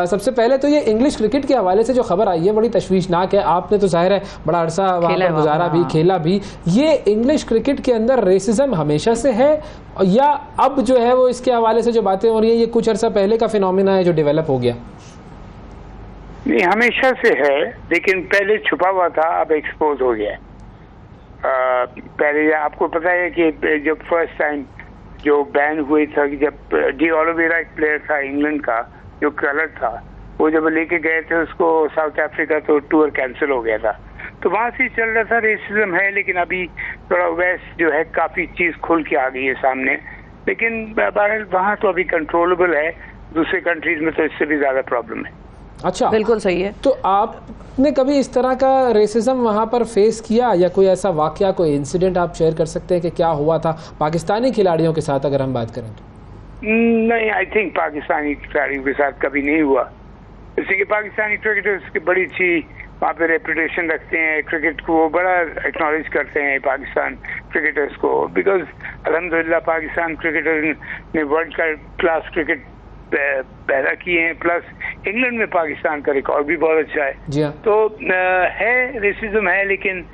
सबसे पहले तो ये इंग्लिश क्रिकेट के हवाले से जो खबर आई है बड़ी तशवीशनाक है। आपने तो जाहिर है बड़ा अरसा वहाँ पर गुजारा भी, खेला भी। ये इंग्लिश क्रिकेट के अंदर रेसिज्म हमेशा से है या अब जो है वो इसके हवाले से जो बातें हो रही हैं ये कुछ अरसा पहले का फिनोमिना है जो डेवलप हो गया? नहीं, हमेशा से है, लेकिन पहले छुपा हुआ था, अब एक्सपोज हो गया है। पहले आपको पता है कि जब फर्स्ट टाइम जो बैन हुई था कि जब डी ओलिवेरा एक प्लेयर था इंग्लैंड का जो कलर था, वो जब लेके गए थे उसको साउथ अफ्रीका, तो टूर कैंसिल हो गया था। तो वहाँ से चल रहा था रेसिज्म है, लेकिन अभी थोड़ा वेस्ट जो है काफ़ी चीज़ खुल के आ गई है सामने, लेकिन बहरहाल वहाँ तो अभी कंट्रोलेबल है। दूसरे कंट्रीज में तो इससे भी ज़्यादा प्रॉब्लम है। अच्छा, बिल्कुल सही है। तो आपने कभी इस तरह का रेसिज्म वहाँ पर फेस किया या कोई ऐसा वाकया, कोई इंसिडेंट आप शेयर कर सकते हैं कि क्या हुआ था पाकिस्तानी खिलाड़ियों के साथ अगर हम बात करें तो? नहीं, आई थिंक पाकिस्तानी खिलाड़ियों के साथ कभी नहीं हुआ। जैसे कि पाकिस्तानी क्रिकेटर्स की बड़ी अच्छी वहाँ पे रेपुटेशन रखते हैं, क्रिकेट को वो बड़ा एक्नॉलेज करते हैं पाकिस्तान क्रिकेटर्स को, बिकॉज अल्हम्दुलिल्लाह पाकिस्तान क्रिकेटर ने वर्ल्ड क्लास क्रिकेट पैदा किए हैं, प्लस इंग्लैंड में पाकिस्तान का रिकॉर्ड भी बहुत अच्छा है। जी हाँ। तो है रेसिज्म है, लेकिन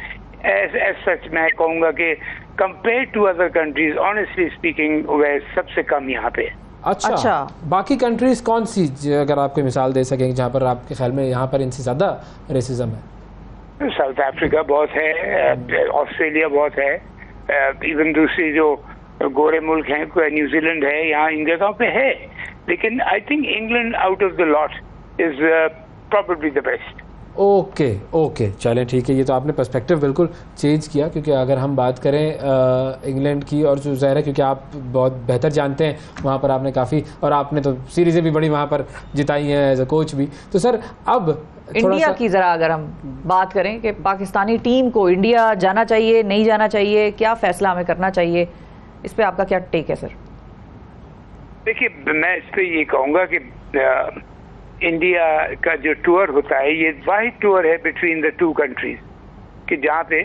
एज सच मैं कहूँगा कि compare to other countries honestly speaking वह सबसे कम यहाँ पे। अच्छा, बाकी कंट्रीज कौन सी, अगर आप कोई मिसाल दे सकें जहाँ पर आपके ख्याल में यहाँ पर इनसे ज़्यादा रेसिज्म है? साउथ अफ्रीका बहुत है, ऑस्ट्रेलिया बहुत है, इवन दूसरी जो गोरे मुल्क हैं, न्यूजीलैंड है, यहाँ इन जगहों पे है, लेकिन I think England out of the lot is probably the best. Okay, चलें ठीक है। ये तो आपने पर्सपेक्टिव बिल्कुल चेंज किया, क्योंकि अगर हम बात करें इंग्लैंड की और जो ज़ाहिर है क्योंकि आप बहुत बेहतर जानते हैं वहाँ पर आपने काफ़ी, और आपने तो सीरीज़ें भी बड़ी वहाँ पर जिताई हैं एज अ कोच भी। तो सर अब इंडिया की ज़रा अगर हम बात करें कि पाकिस्तानी टीम को इंडिया जाना चाहिए, नहीं जाना चाहिए, क्या फ़ैसला हमें करना चाहिए, इस पर आपका क्या टेक है सर? देखिए, मैं इस पर ये कहूँगा कि इंडिया का जो टूर होता है ये वाहिद टूर है बिटवीन द टू कंट्रीज कि जहाँ पे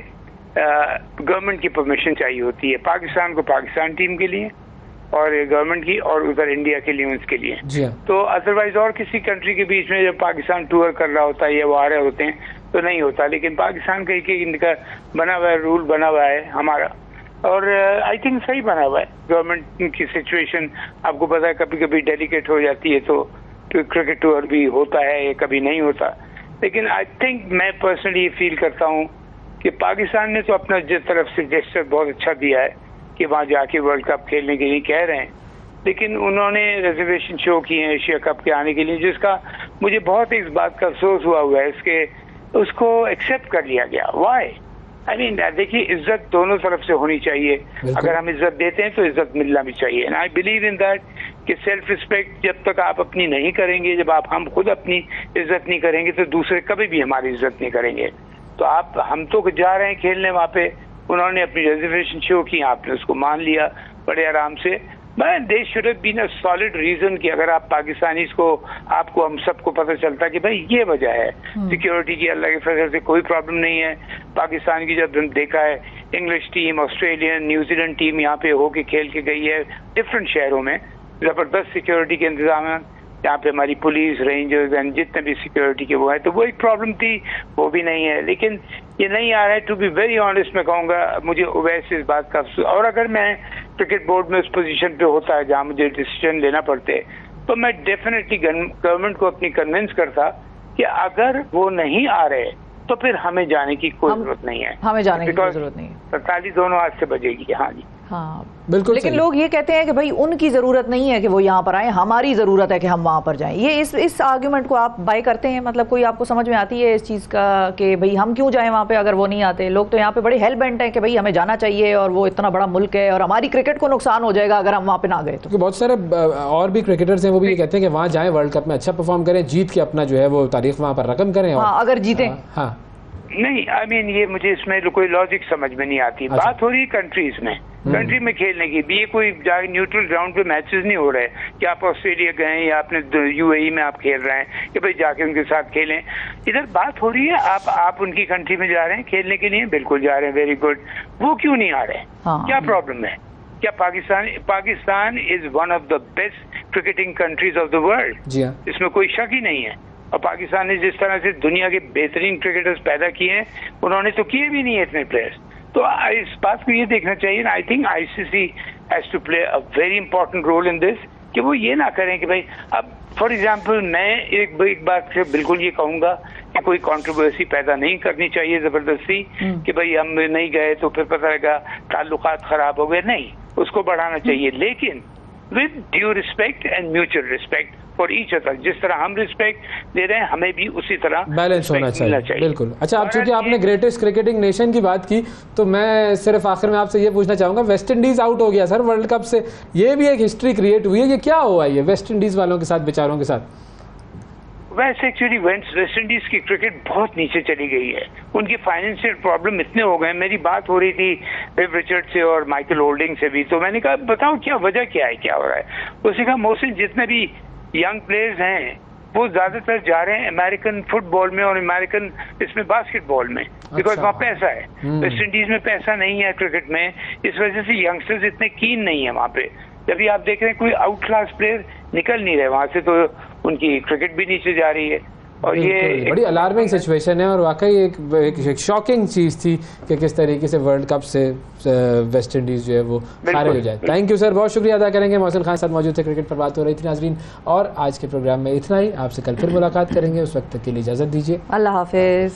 गवर्नमेंट की परमिशन चाहिए होती है, पाकिस्तान को पाकिस्तान टीम के लिए और गवर्नमेंट की, और उधर इंडिया के लिए उसके लिए। तो अदरवाइज और किसी कंट्री के बीच में जब पाकिस्तान टूर कर रहा होता है या वो आ रहे होते हैं तो नहीं होता, लेकिन पाकिस्तान का एक इनका बना हुआ है, रूल बना हुआ है हमारा, और आई थिंक सही बना हुआ है। गवर्नमेंट की सिचुएशन आपको पता है कभी कभी डेलिकेट हो जाती है, तो क्रिकेट टूर भी होता है, ये कभी नहीं होता। लेकिन आई थिंक मैं पर्सनली फील करता हूँ कि पाकिस्तान ने तो अपना जिस तरफ से जेस्चर बहुत अच्छा दिया है कि वहाँ जाके वर्ल्ड कप खेलने के लिए कह रहे हैं, लेकिन उन्होंने रिजर्वेशन शो किए हैं एशिया कप के आने के लिए, जिसका मुझे बहुत इस बात का अफसोस हुआ है इसके उसको एक्सेप्ट कर लिया गया। वाई? आई मीन देखिए, इज्जत दोनों तरफ से होनी चाहिए। अगर हम इज्जत देते हैं तो इज्जत मिलना भी चाहिए। And I believe in that कि सेल्फ रिस्पेक्ट जब तक आप अपनी नहीं करेंगे, जब हम खुद अपनी इज्जत नहीं करेंगे, तो दूसरे कभी भी हमारी इज्जत नहीं करेंगे। तो हम तो जा रहे हैं खेलने वहाँ पे, उन्होंने अपनी रिजर्वेशन शो की, आपने उसको मान लिया बड़े आराम से। But they should have been a solid reason कि अगर आप पाकिस्तानीज को, आपको, हम सबको पता चलता कि भाई ये वजह है सिक्योरिटी की, अल्लाह के फजल से कोई प्रॉब्लम नहीं है। पाकिस्तान की जब देखा है, English team, Australian, New Zealand team यहाँ पे होके खेल के गई है डिफरेंट शहरों में, जबरदस्त सिक्योरिटी के इंतजाम है यहाँ पे, हमारी पुलिस, रेंजर्स एंड जितने भी सिक्योरिटी के वो है, तो वो एक प्रॉब्लम थी, वो भी नहीं है। लेकिन ये नहीं आ रहा है। टू बी वेरी ऑनेस्ट मैं कहूँगा, मुझे वैसे इस बात का, और अगर मैं क्रिकेट बोर्ड में उस पोजीशन पे होता है जहाँ मुझे डिसीजन लेना पड़ते, तो मैं डेफिनेटली गवर्नमेंट को अपनी कन्विंस करता कि अगर वो नहीं आ रहे तो फिर हमें जाने की कोई जरूरत नहीं है, हमें जाने की कोई जरूरत नहीं है। सरकारी दोनों हाथ से बजेगी। हाँ जी, हाँ बिल्कुल। लेकिन लोग ये कहते हैं कि भाई उनकी जरूरत नहीं है कि वो यहाँ पर आए, हमारी जरूरत है कि हम वहाँ पर जाएं। ये इस आर्ग्यूमेंट को आप बाय करते हैं? मतलब कोई आपको समझ में आती है इस चीज़ का कि भाई हम क्यों जाएं वहाँ पे अगर वो नहीं आते? लोग तो यहाँ पे बड़े हेल बेंट हैं कि भाई हमें जाना चाहिए और वो इतना बड़ा मुल्क है और हमारी क्रिकेट को नुकसान हो जाएगा अगर हम वहाँ पे ना गए तो। बहुत सारे और भी क्रिकेटर्स हैं, वो भी ये कहते हैं कि वहाँ जाएं, वर्ल्ड कप में अच्छा परफॉर्म करें, जीत के अपना जो है वो तारीख वहाँ पर रकम करें। हाँ, अगर जीतें। हाँ नहीं, आई मीन ये मुझे इसमें कोई लॉजिक समझ में नहीं आती। अच्छा। बात हो रही है कंट्रीज में, कंट्री में खेलने की भी, ये कोई न्यूट्रल ग्राउंड पे मैचेस नहीं हो रहे कि आप ऑस्ट्रेलिया गए या आपने यूएई में आप खेल रहे हैं कि भाई जाके उनके साथ खेलें। इधर बात हो रही है आप उनकी कंट्री में जा रहे हैं खेलने के लिए, बिल्कुल जा रहे हैं, वेरी गुड। वो क्यों नहीं आ रहे? हाँ। क्या प्रॉब्लम है? क्या Pakistan is one of the best cricketing countries of the world, जी हाँ, इसमें कोई शक ही नहीं है। और पाकिस्तान ने जिस तरह से दुनिया के बेहतरीन क्रिकेटर्स पैदा किए हैं, उन्होंने तो किए भी नहीं है इतने प्लेयर्स। तो इस बात को ये देखना चाहिए ना, I think ICC has to play a very important role in this, कि वो ये ना करें कि भाई, अब फॉर एग्जांपल मैं एक बात से बिल्कुल ये कहूंगा कि कोई कंट्रोवर्सी पैदा नहीं करनी चाहिए जबरदस्ती कि भाई हम नहीं गए तो फिर पता लगा ताल्लुकात खराब हो गए, नहीं, उसको बढ़ाना चाहिए, लेकिन with due respect and mutual respect for each other. जिस तरह हम रिस्पेक्ट दे रहे हैं, हमें भी उसी तरह बैलेंस होना चाहिए। बिल्कुल। अच्छा, अब चूंकि आपने ग्रेटेस्ट क्रिकेटिंग नेशन की बात की, तो मैं सिर्फ आखिर में आपसे ये पूछना चाहूंगा, वेस्ट इंडीज आउट हो गया सर वर्ल्ड कप से, ये भी एक हिस्ट्री क्रिएट हुई है, ये क्या हुआ ये वेस्ट इंडीज वालों के साथ, बेचारों के साथ? वैसे एक्चुअली वेस्ट इंडीज की क्रिकेट बहुत नीचे चली गई है, उनके फाइनेंशियल प्रॉब्लम इतने हो गए। मेरी बात हो रही थी विव रिचर्ड से और माइकल होल्डिंग से भी, तो मैंने कहा बताओ क्या वजह क्या है, क्या हो रहा है? उसने कहा मोहसिन, जितने भी यंग प्लेयर्स हैं वो ज्यादातर जा रहे हैं अमेरिकन फुटबॉल में और अमेरिकन इसमें बास्केटबॉल में, बिकॉज वहाँ पैसा है। वेस्ट इंडीज में पैसा नहीं है क्रिकेट में, इस वजह से यंगस्टर्स इतने कीन नहीं है वहाँ पे। जब आप देख रहे हैं कोई आउट क्लास प्लेयर निकल नहीं रहे वहाँ से, तो उनकी क्रिकेट भी नीचे जा रही है। और ये बड़ी अलार्मिंग सिचुएशन है और वाकई एक शॉकिंग चीज़ थी कि किस तरीके से वर्ल्ड कप से वेस्ट इंडीज जो है वो खारिज हो जाए। थैंक यू सर, बहुत शुक्रिया अदा करेंगे। मोहसिन खान साथ मौजूद थे, क्रिकेट पर बात हो रही थी नाजरीन, और आज के प्रोग्राम में इतना ही। आपसे कल फिर मुलाकात करेंगे, उस वक्त तक के लिए इजाज़त दीजिए, अल्लाह हाफिज़।